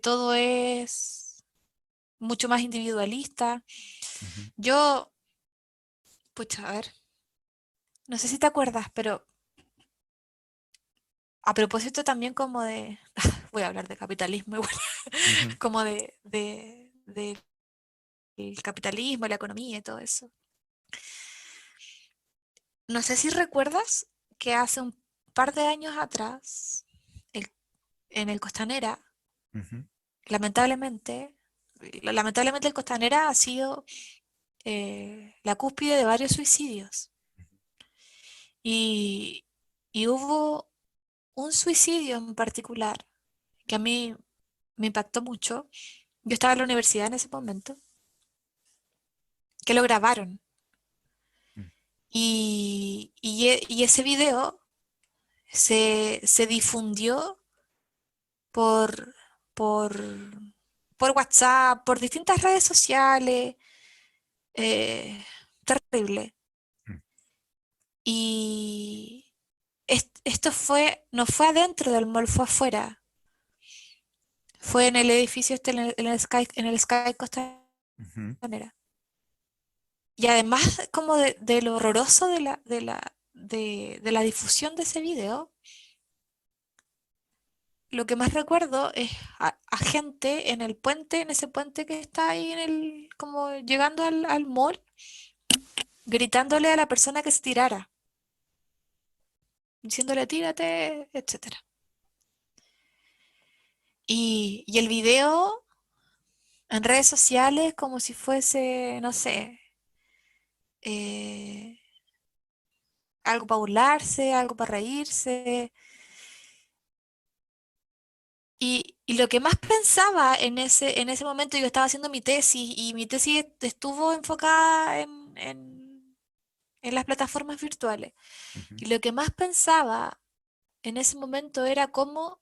Speaker 2: todo es mucho más individualista.
Speaker 1: ujú.
Speaker 2: Yo, pucha, a ver, no sé si te acuerdas, pero a propósito también como de, voy a hablar de capitalismo igual,
Speaker 1: Ujú,
Speaker 2: como de el capitalismo, la economía y todo eso. No sé si recuerdas que hace un par de años atrás, el- en el Costanera,
Speaker 1: Ujú,
Speaker 2: lamentablemente, lamentablemente el Costanera ha sido la cúspide de varios suicidios. Y, y hubo un suicidio en particular que a mí me impactó mucho. Yo estaba en la universidad en ese momento, que lo grabaron.
Speaker 1: mm,
Speaker 2: Y ese video se difundió por, por, por WhatsApp, por distintas redes sociales. eh, Terrible.
Speaker 1: mm.
Speaker 2: Y esto no fue adentro del mall, fue afuera. Fue en el edificio este, en el Sky
Speaker 1: Ujú,
Speaker 2: Costanera. Y además, como de lo horroroso de la difusión de ese video, lo que más recuerdo es a gente en el puente, en ese puente que está ahí como llegando al mall, gritándole a la persona que se tirara, diciéndole tírate, etcétera. Y el video en redes sociales como si fuese, no sé, eh, algo para burlarse, algo para reírse. Y lo que más pensaba en ese momento, yo estaba haciendo mi tesis y mi tesis estuvo enfocada en las plataformas virtuales.
Speaker 1: ujú,
Speaker 2: Y lo que más pensaba en ese momento era cómo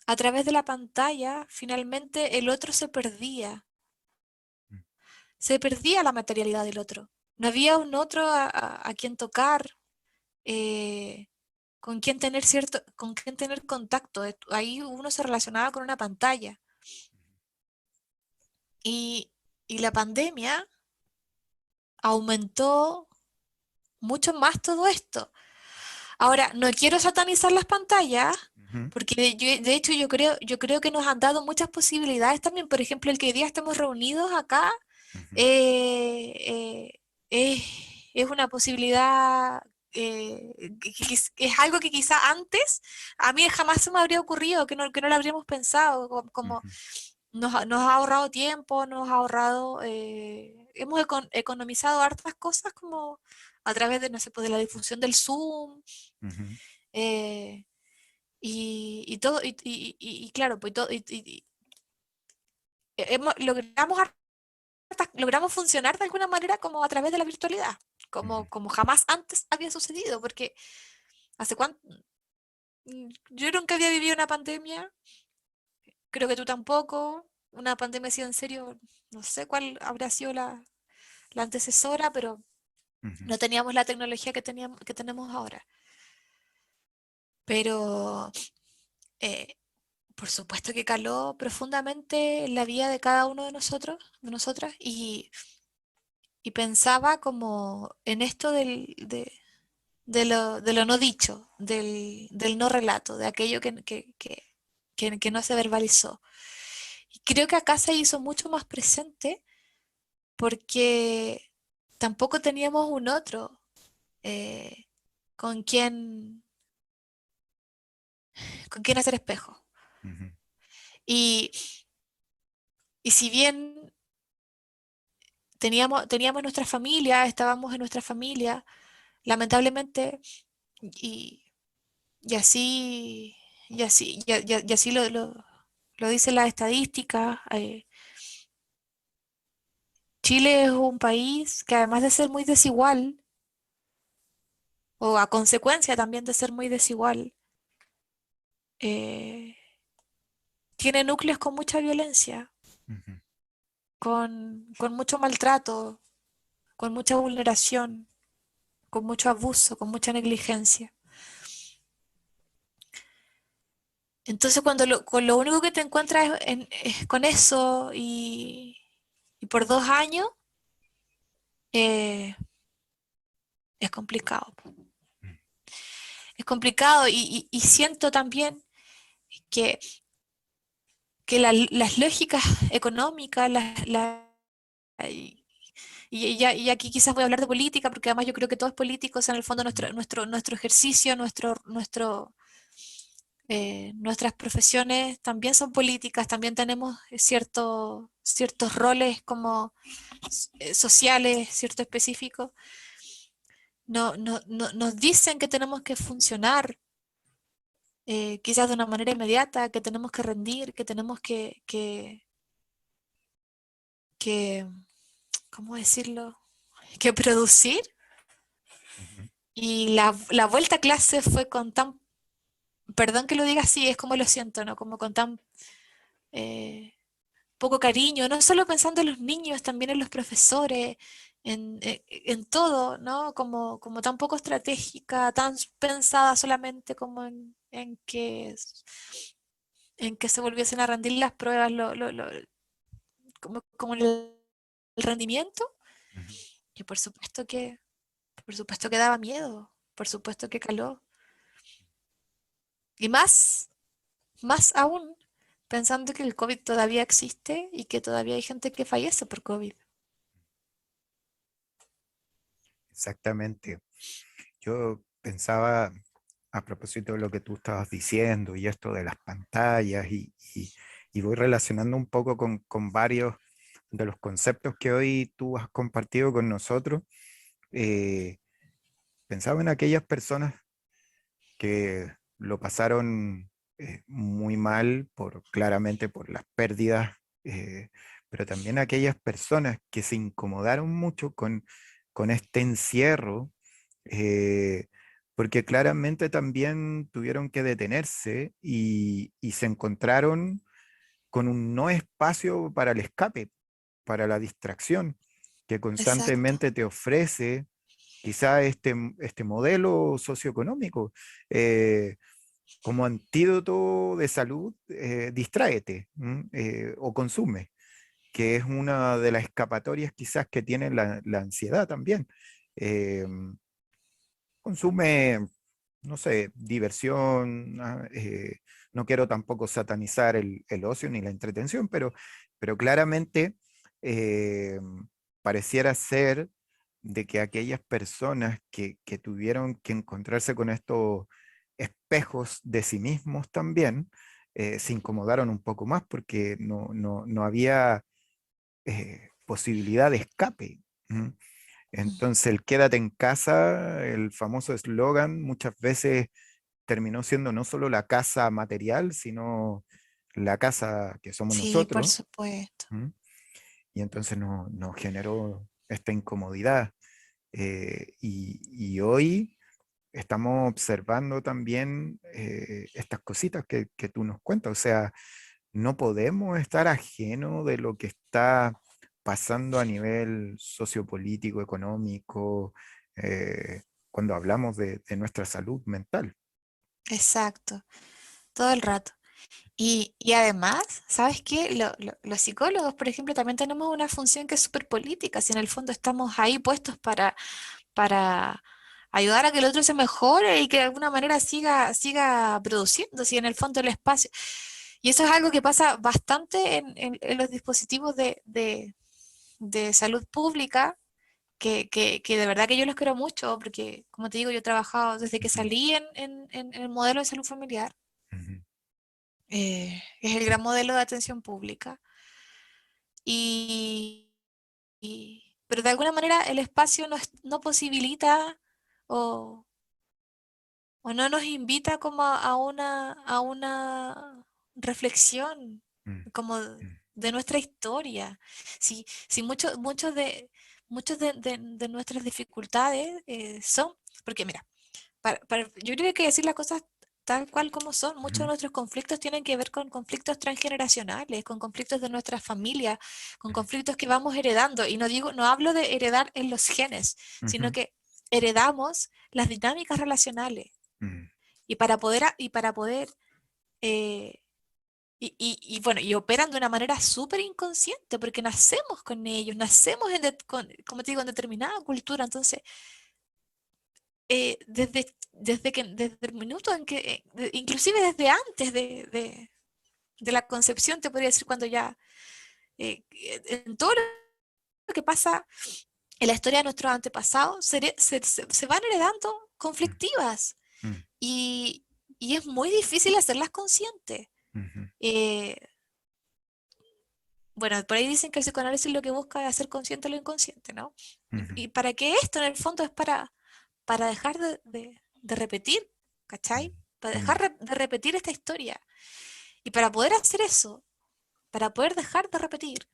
Speaker 2: a través de la pantalla finalmente el otro
Speaker 1: mm,
Speaker 2: se perdía la materialidad del otro. No había un otro a quien tocar, eh, con quien tener contacto. Ahí uno se relacionaba con una pantalla. Y, y la pandemia aumentó mucho más todo esto. Ahora, no quiero satanizar las pantallas,
Speaker 1: ujú,
Speaker 2: porque de hecho yo creo que nos han dado muchas posibilidades también. Por ejemplo, el que hoy día estemos reunidos acá
Speaker 1: ujú,
Speaker 2: eh, eh, es, es una posibilidad, que es algo que quizá antes a mí jamás se me habría ocurrido, que no lo habríamos pensado, como
Speaker 1: ujú,
Speaker 2: nos ha ahorrado tiempo, nos ha ahorrado, hemos economizado hartas cosas como a través de, no sé, pues de la difusión del Zoom,
Speaker 1: ujú,
Speaker 2: eh, y todo, y claro, pues logramos funcionar de alguna manera como a través de la virtualidad,
Speaker 1: ujú,
Speaker 2: como jamás antes había sucedido, porque hace cuánto, yo nunca había vivido una pandemia, creo que tú tampoco, una pandemia así en serio, no sé cuál habrá sido la antecesora, pero
Speaker 1: ujú,
Speaker 2: no teníamos la tecnología que tenemos ahora. Pero eh, por supuesto que caló profundamente en la vida de cada uno de nosotros, de nosotras, y pensaba como en esto de lo no dicho, del no relato, de aquello que no se verbalizó. Y creo que acá se hizo mucho más presente porque tampoco teníamos un otro eh, con quien, con quien hacer espejo.
Speaker 1: ujú,
Speaker 2: Y, y si bien teníamos nuestra familia, estábamos en nuestra familia, lamentablemente, y, y así, y así lo dice la estadística, Chile es un país que además de ser muy desigual, o a consecuencia también de ser muy desigual, eh, tiene núcleos con mucha violencia,
Speaker 1: ujú.
Speaker 2: con mucho maltrato, con mucha vulneración, con mucho abuso, con mucha negligencia. Entonces, con lo único que te encuentras es con eso y por 2 años, eh, es complicado. Es complicado y siento también que, que las lógicas económicas, Y, y aquí quizás voy a hablar de política, porque además yo creo que todo es político, o sea, en el fondo
Speaker 1: Ujú.
Speaker 2: nuestro ejercicio, nuestras profesiones también son políticas, también tenemos ciertos roles como sociales, cierto específicos. Nos dicen que tenemos que funcionar quizás de una manera inmediata, que tenemos que rendir, que tenemos que ¿cómo decirlo? Que producir.
Speaker 1: Ujú.
Speaker 2: Y la vuelta a clase fue con tan, perdón que lo diga así, es como lo siento, ¿no? Como con tan eh, poco cariño, no solo pensando en los niños, también en los profesores, en todo, ¿no? Como tan poco estratégica, tan pensada solamente como en que se volviesen a rendir las pruebas, como el rendimiento,
Speaker 1: Ujú.
Speaker 2: y por supuesto que daba miedo, por supuesto que caló. Y más aún, pensando que el COVID todavía existe y que todavía hay gente que fallece por COVID.
Speaker 1: Exactamente. Yo pensaba a propósito de lo que tú estabas diciendo y esto de las pantallas y voy relacionando un poco con varios de los conceptos que hoy tú has compartido con nosotros. eh, Pensaba en aquellas personas que lo pasaron muy mal claramente por las pérdidas, eh, pero también aquellas personas que se incomodaron mucho con este encierro, eh, porque claramente también tuvieron que detenerse y se encontraron con un no espacio para el escape, para la distracción, que
Speaker 2: Exacto.
Speaker 1: constantemente te ofrece quizá este modelo socioeconómico. eh, Como antídoto de salud, distráete, o consume, que es una de las escapatorias quizás que tiene la ansiedad también. Eh, Consume, no sé, diversión. No quiero tampoco satanizar el ocio ni la entretención, pero claramente eh, pareciera ser de que aquellas personas que tuvieron que encontrarse con estos espejos de sí mismos también, se incomodaron un poco más porque no había posibilidad de escape. ¿M?
Speaker 2: Mm.
Speaker 1: Entonces, el quédate en casa, el famoso eslogan, muchas veces terminó siendo no solo la casa material, sino la casa que somos
Speaker 2: Sí, por
Speaker 1: nosotros.
Speaker 2: supuesto.
Speaker 1: ¿M? Y entonces nos generó esta incomodidad. Y hoy estamos observando también estas cositas que tú nos cuentas. O sea, no podemos estar ajenos de lo que está pasando a nivel sociopolítico, económico, cuando hablamos de nuestra salud mental.
Speaker 2: Exacto. Todo el rato. Y además, ¿sabes qué? Los psicólogos, por ejemplo, también tenemos una función que es súper política. Si en el fondo estamos ahí puestos para ayudar a que el otro se mejore y que de alguna manera siga produciendo, si en el fondo el espacio. Y eso es algo que pasa bastante en los dispositivos de salud pública, que de verdad que yo los quiero mucho, porque como te digo, yo he trabajado desde que
Speaker 1: Ujú.
Speaker 2: salí en el modelo de salud familiar,
Speaker 1: Ujú.
Speaker 2: es el gran modelo de atención pública. Y, pero de alguna manera el espacio no posibilita o, o no nos invita como a una reflexión
Speaker 1: Mm.
Speaker 2: como
Speaker 1: Mm.
Speaker 2: de nuestra historia. Si muchos de nuestras dificultades son, porque mira, yo creo que decir las cosas tal cual como son, muchos de
Speaker 1: Ujú.
Speaker 2: nuestros conflictos tienen que ver con conflictos transgeneracionales, con conflictos de nuestras familias, con
Speaker 1: Ujú.
Speaker 2: conflictos que vamos heredando. Y no hablo de heredar en los genes, sino
Speaker 1: Ujú.
Speaker 2: que heredamos las dinámicas relacionales.
Speaker 1: Mm.
Speaker 2: Y para poder eh, bueno, y operan de una manera súper inconsciente, porque nacemos con ellos, nacemos como te digo, en determinada cultura. Entonces, desde el minuto en que, inclusive desde antes de la concepción, te podría decir cuando ya, en todo que pasa en la historia de nuestros antepasados, se van heredando
Speaker 1: mm,
Speaker 2: conflictivas
Speaker 1: mm,
Speaker 2: y, y es muy difícil hacerlas conscientes.
Speaker 1: ujú,
Speaker 2: Eh, bueno, por ahí dicen que el psicoanálisis lo que busca es hacer consciente lo inconsciente, ¿no?
Speaker 1: ujú,
Speaker 2: Y para que esto en el fondo es para dejar de repetir, ¿cachai? Para
Speaker 1: mm,
Speaker 2: dejar de repetir esta historia. Y para poder hacer eso, para poder dejar de repetir,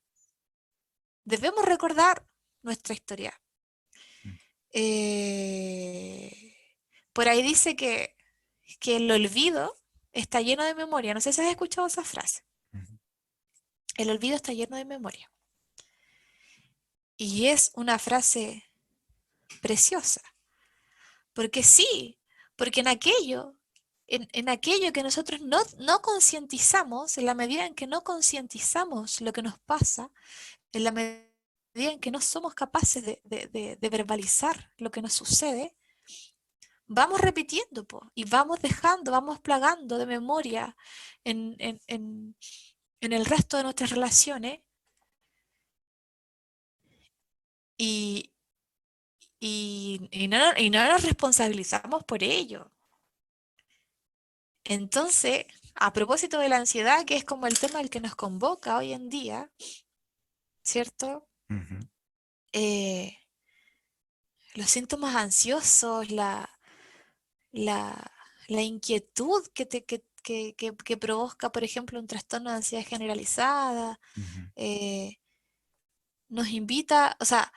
Speaker 2: debemos recordar nuestra historia.
Speaker 1: mm,
Speaker 2: Eh, por ahí dice que el olvido está lleno de memoria. No sé si has escuchado esa frase.
Speaker 1: ujú,
Speaker 2: El olvido está lleno de memoria. Y es una frase preciosa, porque sí, porque en aquello que nosotros no concientizamos, en la medida en que no concientizamos lo que nos pasa, en la medida en que no somos capaces de verbalizar lo que nos sucede, vamos repitiendo, po, y vamos dejando, vamos plagando de memoria en el resto de nuestras relaciones y, y no nos responsabilizamos por ello. Entonces, a propósito de la ansiedad, que es como el tema del que nos convoca hoy en día, ¿cierto?
Speaker 1: ujú,
Speaker 2: Eh, los síntomas ansiosos, la, la inquietud que provoca, por ejemplo, un trastorno de ansiedad generalizada,
Speaker 1: ujú,
Speaker 2: eh, nos invita, o sea,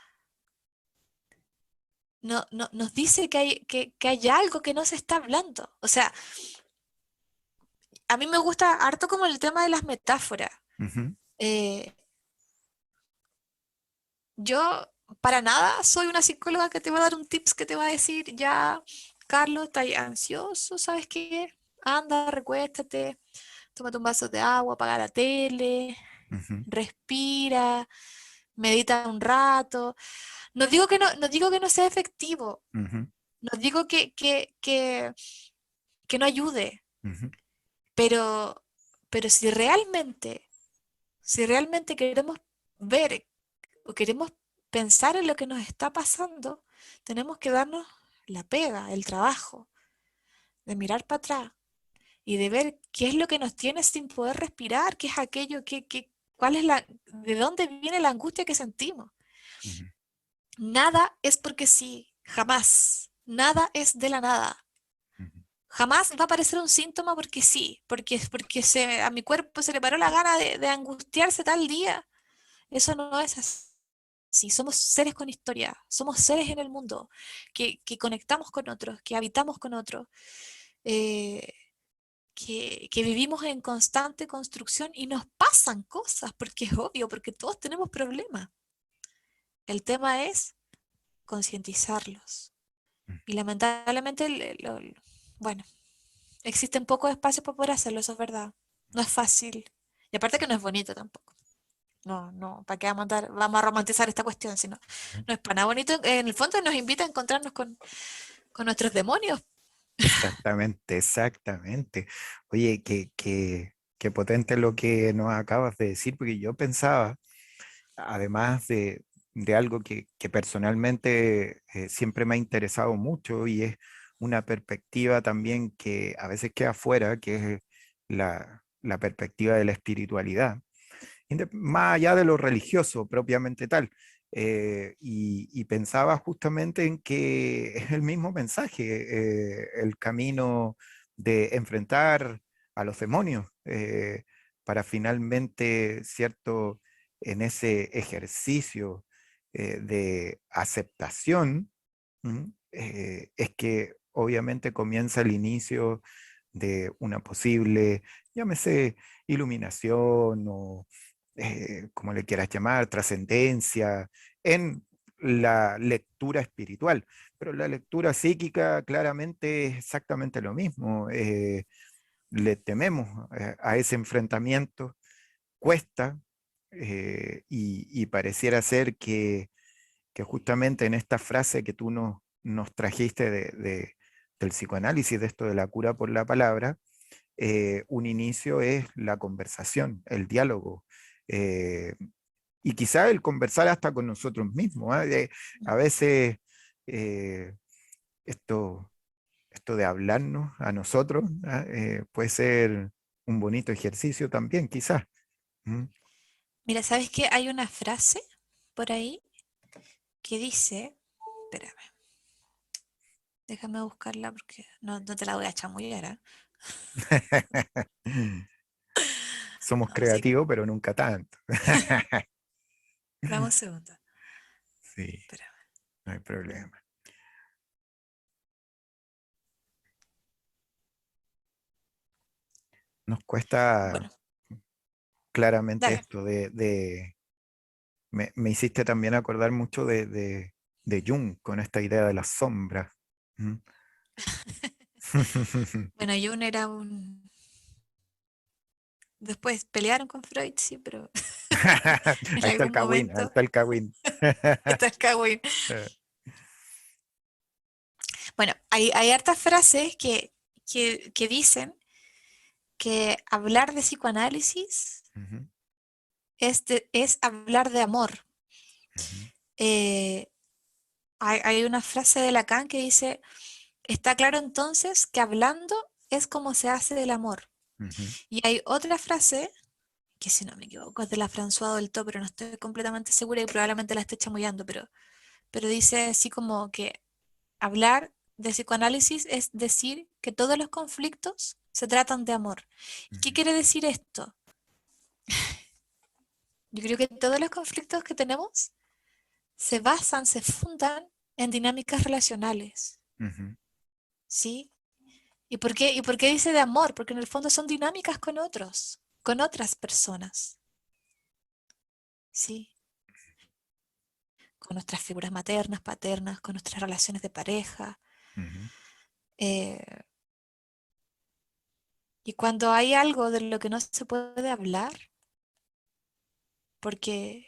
Speaker 2: nos dice que hay algo que no se está hablando. O sea, a mí me gusta harto como el tema de las metáforas.
Speaker 1: ujú,
Speaker 2: Eh, yo para nada soy una psicóloga que te va a dar un tips que te va a decir, ya, Carlos, estás ansioso, ¿sabes qué? Anda, recuéstate, tómate un vaso de agua, apaga la tele,
Speaker 1: ujú,
Speaker 2: respira, medita un rato. No digo que no sea efectivo,
Speaker 1: ujú,
Speaker 2: no digo que no ayude,
Speaker 1: ujú,
Speaker 2: pero, pero si realmente queremos ver o queremos pensar en lo que nos está pasando, tenemos que darnos la pega, el trabajo, de mirar para atrás y de ver qué es lo que nos tiene sin poder respirar, qué es aquello, cuál es de dónde viene la angustia que sentimos.
Speaker 1: ujú,
Speaker 2: Nada es porque sí, jamás. Nada es de la nada.
Speaker 1: ujú,
Speaker 2: Jamás va a aparecer un síntoma porque sí, porque a mi cuerpo se le paró la gana de angustiarse tal día. Eso no es así. Somos seres con historia, somos seres en el mundo que conectamos con otros, que habitamos con otros, eh, que vivimos en constante construcción y nos pasan cosas, porque es obvio, porque todos tenemos problemas. El tema es concientizarlos. Y lamentablemente, bueno, existen pocos espacios para poder hacerlo, eso es verdad. No es fácil. Y aparte que no es bonito tampoco. No, ¿para qué vamos a romantizar esta cuestión? Si no,
Speaker 1: ujú.
Speaker 2: no es para nada bonito. En el fondo nos invita a encontrarnos con nuestros demonios.
Speaker 1: Exactamente, exactamente. Oye, qué potente lo que nos acabas de decir, porque yo pensaba, además de algo que personalmente siempre me ha interesado mucho y es una perspectiva también que a veces queda fuera, que es la perspectiva de la espiritualidad más allá de lo religioso propiamente tal. Y pensaba justamente en que es el mismo mensaje, el camino de enfrentar a los demonios para finalmente, ¿cierto?, en ese ejercicio de aceptación, es que obviamente comienza el inicio de una posible, llámese, iluminación o como le quieras llamar, trascendencia, en la lectura espiritual. Pero la lectura psíquica claramente es exactamente lo mismo. Le tememos a ese enfrentamiento, cuesta, y pareciera ser que justamente en esta frase que tú nos trajiste del psicoanálisis, de esto de la cura por la palabra, un inicio es la conversación, el diálogo. eh, Y quizá el conversar hasta con nosotros mismos. ¿Ah? A veces eh, esto, esto de hablarnos a nosotros, ¿ah? Puede ser un bonito ejercicio también, quizás. ¿Mm?
Speaker 2: Mira, ¿sabes qué? Hay una frase por ahí que dice, espérame, déjame buscarla porque no te la voy a chamullar, ¿ah?
Speaker 1: Somos
Speaker 2: No, sí,
Speaker 1: creativos, pero nunca tanto.
Speaker 2: dame un segundo.
Speaker 1: Sí,
Speaker 2: Espérame.
Speaker 1: no hay problema. Nos cuesta
Speaker 2: Bueno,
Speaker 1: claramente
Speaker 2: dale.
Speaker 1: esto me hiciste también acordar mucho de Jung con esta idea de las sombras. ¿Mm?
Speaker 2: Bueno, Jung era un... Después pelearon con Freud, sí, pero en
Speaker 1: Ahí está el
Speaker 2: algún
Speaker 1: Kawin, ahí
Speaker 2: momento
Speaker 1: está el Kawin.
Speaker 2: está el cagüín. Bueno, hay hartas frases que dicen que hablar de psicoanálisis
Speaker 1: Ujú,
Speaker 2: es hablar de amor.
Speaker 1: ujú,
Speaker 2: Eh, hay una frase de Lacan que dice, está claro entonces que hablando es como se hace el amor.
Speaker 1: ujú,
Speaker 2: Y hay otra frase, que si no me equivoco es de la François Dolto, pero no estoy completamente segura y probablemente la esté chamullando, pero dice así como que hablar de psicoanálisis es decir que todos los conflictos se tratan de amor. ¿Y qué
Speaker 1: ujú,
Speaker 2: quiere decir esto? Yo creo que todos los conflictos que tenemos se basan, se fundan en dinámicas relacionales,
Speaker 1: ujú,
Speaker 2: ¿sí? Y por qué dice de amor? Porque en el fondo son dinámicas con otros, con otras personas, ¿sí? Con nuestras figuras maternas, paternas, con nuestras relaciones de pareja.
Speaker 1: ujú,
Speaker 2: eh, y cuando hay algo de lo que no se puede hablar, porque,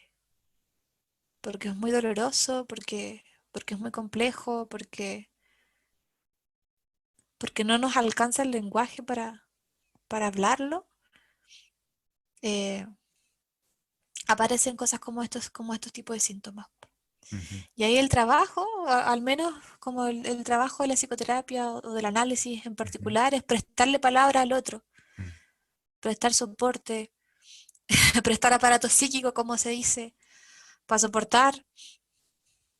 Speaker 2: porque es muy doloroso, porque es muy complejo, porque no nos alcanza el lenguaje para hablarlo, eh, aparecen cosas como estos tipos de síntomas.
Speaker 1: ujú,
Speaker 2: Y ahí el trabajo, al menos como el trabajo de la psicoterapia o del análisis en
Speaker 1: ujú,
Speaker 2: particular, es prestarle palabra al otro,
Speaker 1: ujú,
Speaker 2: prestar soporte, prestar aparato psíquico, como se dice, para soportar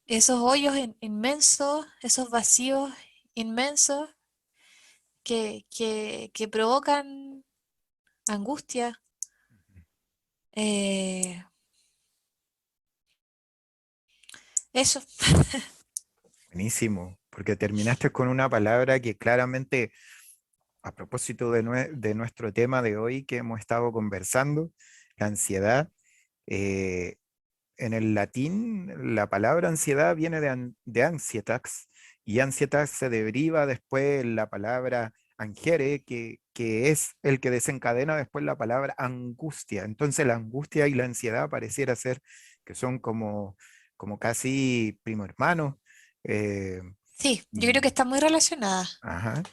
Speaker 2: esos hoyos inmensos, esos vacíos inmensos que provocan angustia. eh, eso,
Speaker 1: Buenísimo, porque terminaste con una palabra que claramente, a propósito de nuestro tema de hoy que hemos estado conversando, la ansiedad, eh, en el latín la palabra ansiedad viene de ansietax, y ansietax se deriva después en la palabra angere, que es el que desencadena después la palabra angustia. Entonces la angustia y la ansiedad pareciera ser que son como casi primo hermanos. eh,
Speaker 2: sí, yo creo que
Speaker 1: y,
Speaker 2: está muy relacionada.
Speaker 1: ajá,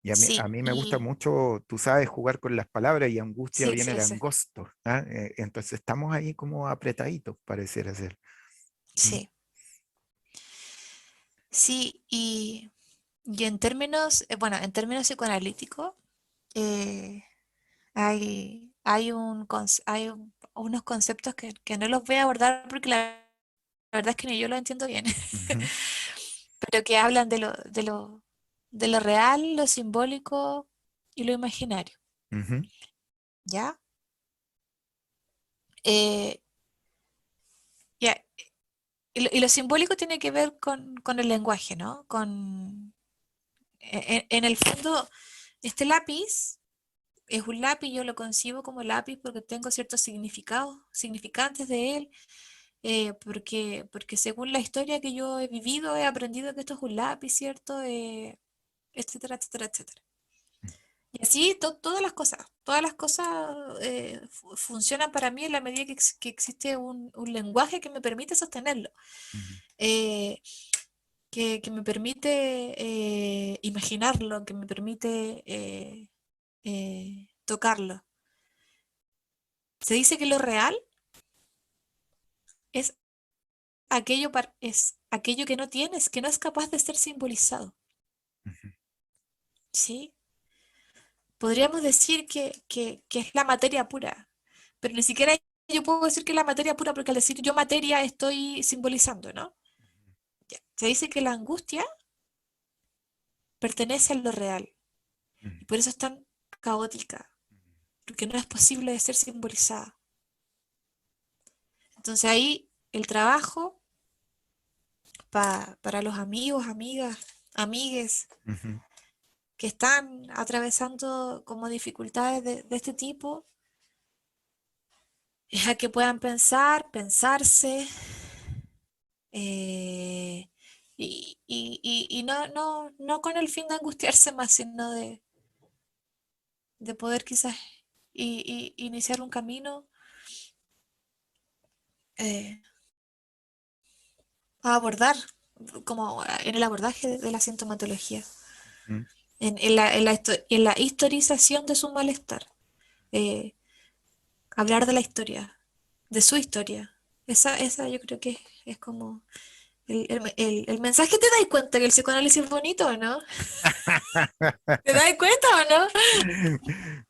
Speaker 1: y
Speaker 2: Sí,
Speaker 1: a mí me gusta
Speaker 2: y
Speaker 1: mucho, tú sabes, jugar con las palabras, y angustia
Speaker 2: sí,
Speaker 1: viene
Speaker 2: sí,
Speaker 1: de
Speaker 2: sí,
Speaker 1: angosto. ¿Ah? Entonces estamos ahí como apretaditos, pareciera ser. ¿Mm?
Speaker 2: sí, sí, y en términos, bueno, en términos psicoanalíticos, eh, hay unos conceptos que no los voy a abordar porque la verdad es que ni yo lo entiendo bien,
Speaker 1: Ujú,
Speaker 2: pero que hablan de lo real, lo simbólico y lo imaginario,
Speaker 1: ujú,
Speaker 2: ¿ya? Eh, ya, y lo simbólico tiene que ver con el lenguaje, ¿no? En el fondo, este lápiz es un lápiz, yo lo concibo como lápiz porque tengo ciertos significados, significantes de él, porque según la historia que yo he vivido, he aprendido que esto es un lápiz, ¿cierto? Etcétera, etcétera, etcétera. Y así todas las cosas funcionan para mí en la medida que existe un lenguaje que me permite sostenerlo,
Speaker 1: ujú,
Speaker 2: eh, que me permite imaginarlo, que me permite tocarlo. Se dice que lo real es aquello que no tienes, que no es capaz de ser simbolizado,
Speaker 1: ujú,
Speaker 2: ¿sí? Podríamos decir que es la materia pura, pero ni siquiera yo puedo decir que es la materia pura porque al decir yo materia estoy simbolizando, ¿no? Ya. Se dice que la angustia pertenece a lo real
Speaker 1: ujú,
Speaker 2: y por eso es tan caótica, porque no es posible de ser simbolizada. Entonces ahí el trabajo para los amigos, amigas, amigues
Speaker 1: ujú,
Speaker 2: que están atravesando como dificultades de este tipo, es a que puedan pensar, pensarse, eh, y no con el fin de angustiarse más, sino de poder quizás iniciar un camino eh, a abordar, como en el abordaje de la sintomatología,
Speaker 1: ujú.
Speaker 2: en la historización de su malestar. eh, Hablar de la historia, de su historia. Esa yo creo que es como el mensaje. ¿Te das cuenta que el psicoanálisis es bonito o no? ¿Te das cuenta o no?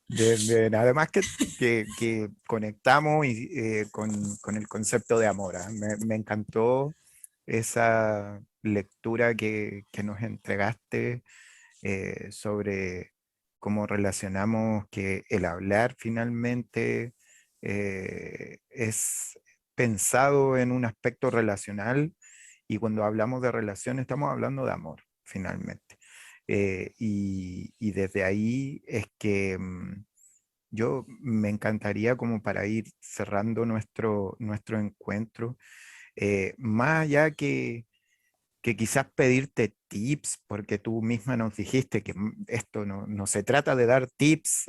Speaker 1: Bien, bien. Además que conectamos con el concepto de amor. ¿Ah? Me encantó esa lectura que nos entregaste sobre cómo relacionamos que el hablar finalmente es pensado en un aspecto relacional y cuando hablamos de relación estamos hablando de amor finalmente. Y desde ahí es que yo me encantaría como para ir cerrando nuestro encuentro, más allá que quizás pedirte tips, porque tú misma nos dijiste que esto no se trata de dar tips,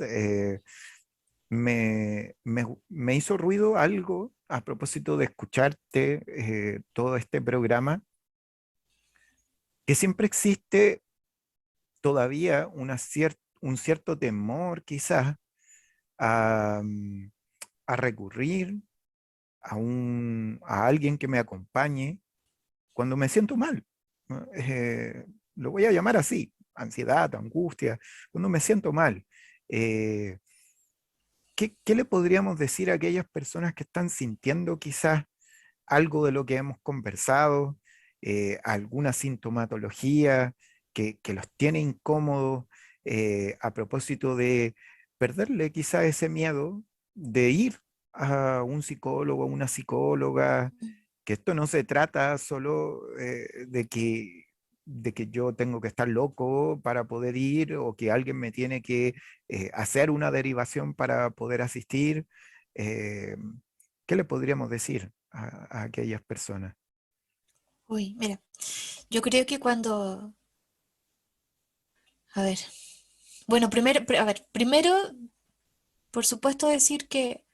Speaker 1: me hizo ruido algo a propósito de escucharte todo este programa, que siempre existe todavía un cierto temor quizás a, a recurrir a alguien que me acompañe cuando me siento mal. ¿No? Lo voy a llamar así, ansiedad, angustia, cuando me siento mal. Eh, ¿Qué le podríamos decir a aquellas personas que están sintiendo quizás algo de lo que hemos conversado, alguna sintomatología que los tiene incómodos, a propósito de perderle quizás ese miedo de ir a un psicólogo, a una psicóloga, que esto no se trata solo de que yo tengo que estar loco para poder ir o que alguien me tiene que hacer una derivación para poder asistir. eh, ¿Qué le podríamos decir a aquellas personas?
Speaker 2: Uy, mira, yo creo que a ver, bueno, a ver, primero, por supuesto decir que,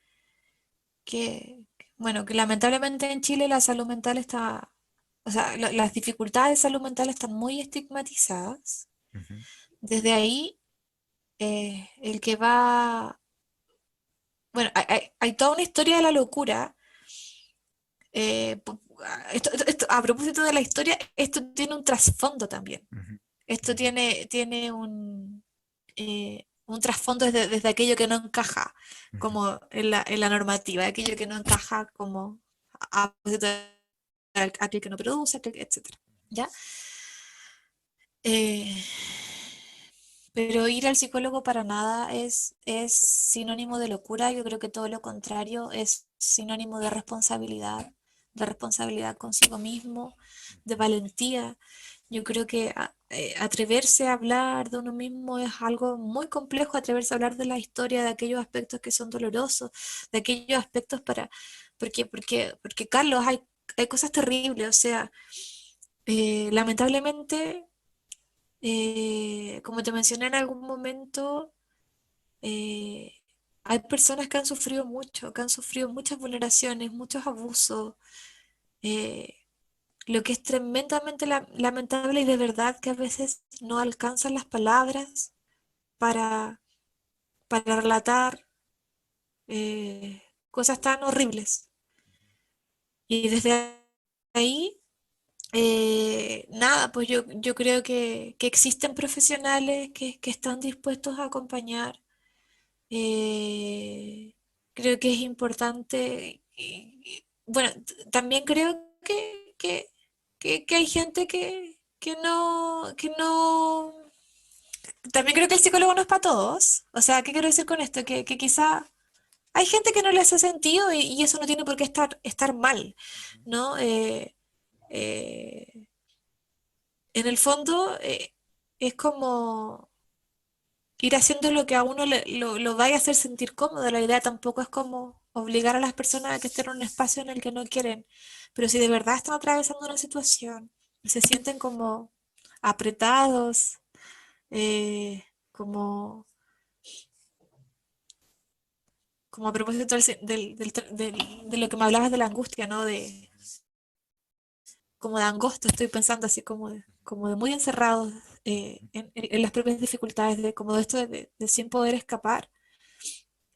Speaker 2: bueno, que lamentablemente en Chile la salud mental está, o sea, las dificultades de salud mental están muy estigmatizadas.
Speaker 1: Ujú,
Speaker 2: Desde ahí, el que va, bueno, hay toda una historia de la locura. A propósito de la historia, esto tiene un trasfondo también.
Speaker 1: ujú,
Speaker 2: Esto tiene un trasfondo desde aquello que no encaja
Speaker 1: ujú,
Speaker 2: como en la normativa, aquello que no encaja como a propósito de aquel que no produce, etcétera. ¿Ya? Eh, pero ir al psicólogo para nada es sinónimo de locura. Yo creo que todo lo contrario es sinónimo de responsabilidad consigo mismo, de valentía. Yo creo que atreverse a hablar de uno mismo es algo muy complejo, atreverse a hablar de la historia, de aquellos aspectos que son dolorosos, de aquellos aspectos porque Carlos, hay cosas terribles, o sea, lamentablemente, como te mencioné en algún momento, eh, hay personas que han sufrido mucho, que han sufrido muchas vulneraciones, muchos abusos, eh, lo que es tremendamente lamentable y de verdad que a veces no alcanzan las palabras para, para relatar cosas tan horribles. Y desde
Speaker 3: ahí, nada, pues yo creo que existen profesionales que están dispuestos a acompañar. Eh, Creo que es importante. Bueno, también creo que hay gente que no. También creo que el psicólogo no es para todos. O sea, ¿qué quiero decir con esto? Que quizá hay gente que no le hace sentido y eso no tiene por qué estar mal, ¿no? Eh, en el fondo, es como ir haciendo lo que a uno lo vaya a hacer sentir cómodo. La idea tampoco es como obligar a las personas a que estén en un espacio en el que no quieren. Pero si de verdad están atravesando una situación y se sienten como apretados, como, como a propósito de lo que me hablabas de la angustia, ¿no? Como de angosto, estoy pensando así como de muy encerrados, en las propias dificultades, como de esto de sin poder escapar.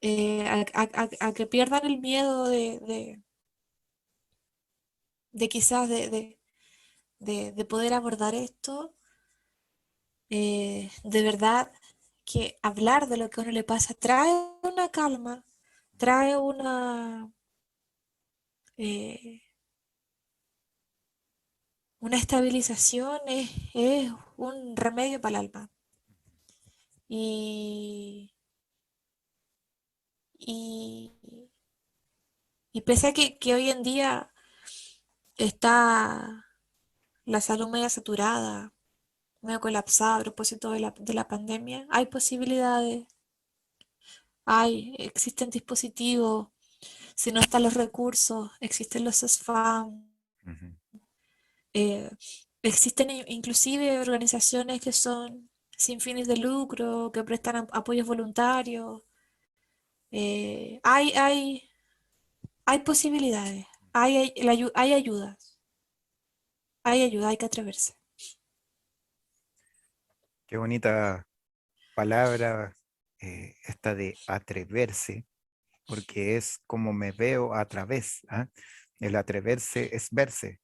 Speaker 3: A que pierdan el miedo de quizás de poder abordar esto. De verdad que hablar de lo que a uno le pasa trae una calma, trae eh, una estabilización, es un remedio para el alma. Y, y, y pese a que hoy en día está la salud media saturada, medio colapsada a propósito de la pandemia, hay posibilidades, existen dispositivos, si no están los recursos, existen los SFAM,
Speaker 1: Ujú.
Speaker 3: eh, existen inclusive organizaciones que son sin fines de lucro, que prestan apoyos voluntarios. eh, hay, hay, hay posibilidades, hay ayuda, hay que atreverse.
Speaker 1: Qué bonita palabra esta de atreverse, porque es como me veo a través. ¿Ah? El atreverse es verse.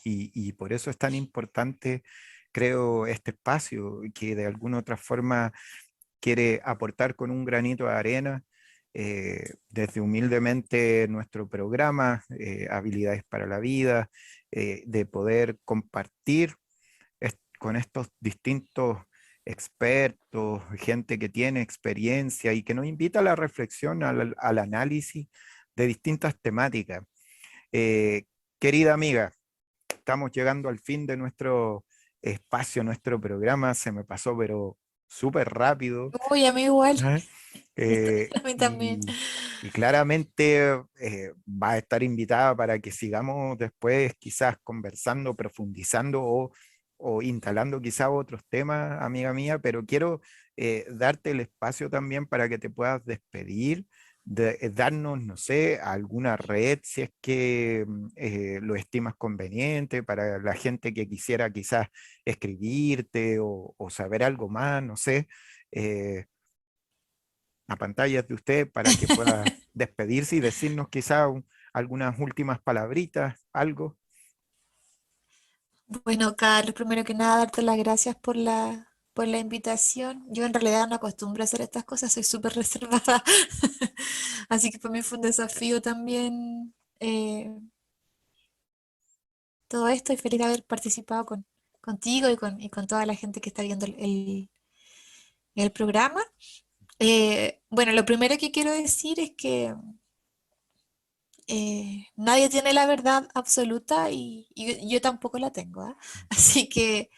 Speaker 1: Y por eso es tan importante, creo, este espacio que de alguna otra forma quiere aportar con un granito de arena. Desde humildemente nuestro programa, Habilidades para la Vida, de poder compartir con estos distintos expertos, gente que tiene experiencia y que nos invita a la reflexión, al análisis de distintas temáticas. Eh, Querida amiga, estamos llegando al fin de nuestro espacio, nuestro programa, se me pasó pero súper rápido.
Speaker 3: Uy, a mí igual,
Speaker 1: ¿Ah? Eh,
Speaker 3: a mí también.
Speaker 1: y, y claramente va a estar invitada para que sigamos después quizás conversando, profundizando o instalando quizás otros temas, amiga mía, pero quiero darte el espacio también para que te puedas despedir, darnos, no sé, alguna red, si es que lo estimas conveniente, para la gente que quisiera quizás escribirte o saber algo más, no sé. eh, a pantallas de usted para que pueda despedirse y decirnos quizá algunas últimas palabritas, algo.
Speaker 3: Bueno, Carlos, primero que nada, darte las gracias por la invitación. Yo en realidad no acostumbro a hacer estas cosas, soy súper reservada. Así que para mí fue un desafío también, todo esto y feliz de haber participado contigo y con toda la gente que está viendo el programa. Bueno, lo primero que quiero decir es que nadie tiene la verdad absoluta y yo tampoco la tengo, ¿ah? Así que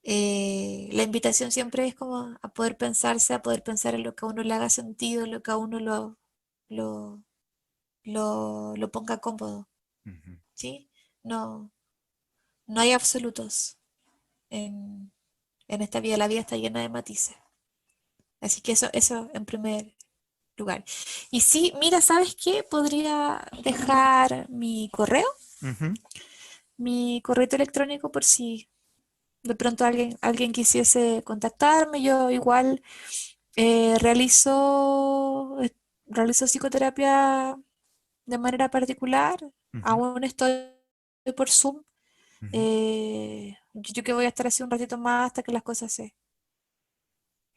Speaker 3: la invitación siempre es como a poder pensarse, a poder pensar en lo que a uno le haga sentido, en lo que a uno lo, lo ponga cómodo,
Speaker 1: Ujú.
Speaker 3: ¿sí? No, no hay absolutos en esta vida, la vida está llena de matices. Así que eso en primer lugar. Y sí, mira, ¿sabes qué? Podría dejar
Speaker 1: Ujú.
Speaker 3: mi correo electrónico por si de pronto alguien quisiese contactarme. Yo igual eh, realizo, eh, realizo psicoterapia de manera particular.
Speaker 1: Ujú.
Speaker 3: Aún estoy por Zoom.
Speaker 1: Ujú,
Speaker 3: Yo que voy a estar así un ratito más hasta que la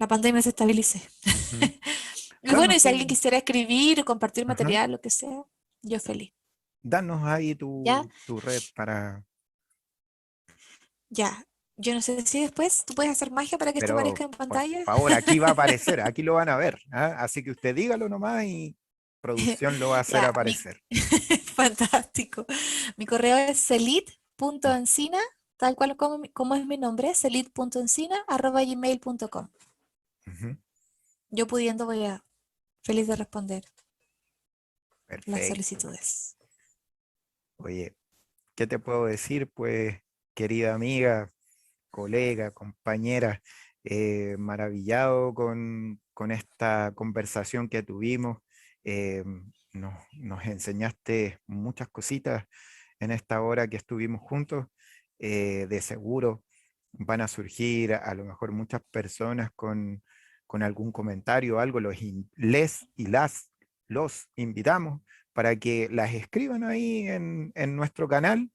Speaker 3: pandemia se estabilice.
Speaker 1: ujú.
Speaker 3: Y bueno, y si alguien
Speaker 1: Danos
Speaker 3: quisiera escribir o compartir
Speaker 1: ajá,
Speaker 3: material, lo que sea, yo feliz.
Speaker 1: danos ahí
Speaker 3: ¿Ya?
Speaker 1: tu red para,
Speaker 3: Ya. Yo no sé si después tú puedes hacer magia para que esto
Speaker 1: pero
Speaker 3: aparezca en
Speaker 1: por
Speaker 3: pantalla.
Speaker 1: favor, aquí va a aparecer, aquí lo van a ver, ¿ah? Así que usted dígalo nomás y producción lo va a hacer
Speaker 3: Ya,
Speaker 1: aparecer.
Speaker 3: fantástico. Mi correo es
Speaker 1: Mm,
Speaker 3: celit.encina, tal cual como es mi nombre, celit.encina@gmail.com.
Speaker 1: ujú,
Speaker 3: Yo pudiendo voy a feliz de responder las
Speaker 1: perfecto.
Speaker 3: solicitudes.
Speaker 1: Oye, ¿qué te puedo decir? Pues, querida amiga, colega, compañera, maravillado con esta conversación que tuvimos. eh, nos enseñaste muchas cositas en esta hora que estuvimos juntos. De seguro van a surgir a lo mejor muchas personas con algún comentario o algo. Les y los invitamos para que las escriban ahí en nuestro canal.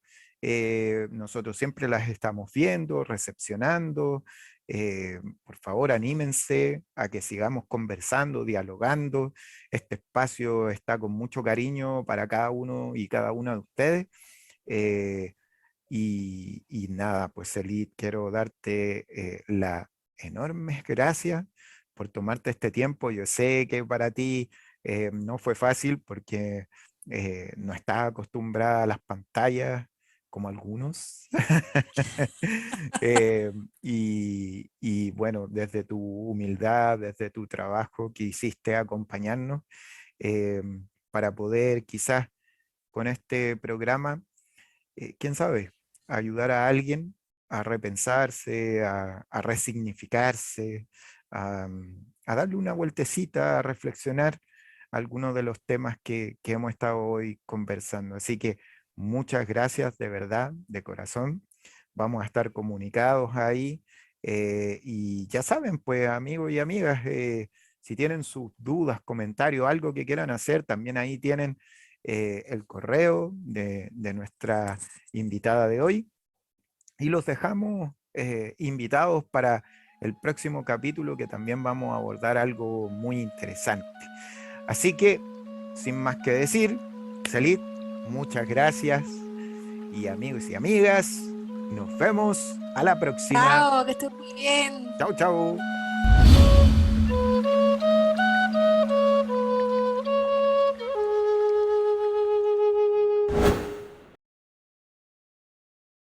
Speaker 1: Nosotros siempre las estamos viendo, recepcionando. Por favor, anímense a que sigamos conversando, dialogando. Este espacio está con mucho cariño para cada uno y cada una de ustedes. Eh, y nada, pues Elit, quiero darte la enormes gracias por tomarte este tiempo. Yo sé que para ti no fue fácil porque no estás acostumbrada a las pantallas como algunos. Eh, y bueno, desde tu humildad, desde tu trabajo que hiciste acompañarnos eh, para poder quizás con este programa quién sabe, ayudar a alguien a repensarse, a resignificarse, a darle una vueltecita, a reflexionar algunos de los temas que hemos estado hoy conversando. Así que muchas gracias de verdad, de corazón. Vamos a estar comunicados ahí. Y ya saben, pues amigos y amigas, si tienen sus dudas, comentarios, algo que quieran hacer, también ahí tienen el correo de nuestra invitada de hoy y los dejamos invitados para el próximo capítulo que también vamos a abordar algo muy interesante. Así que, sin más que decir, Celit, muchas gracias y amigos y amigas, nos vemos a la próxima.
Speaker 3: Chao, que estés muy bien.
Speaker 1: Chao, chao.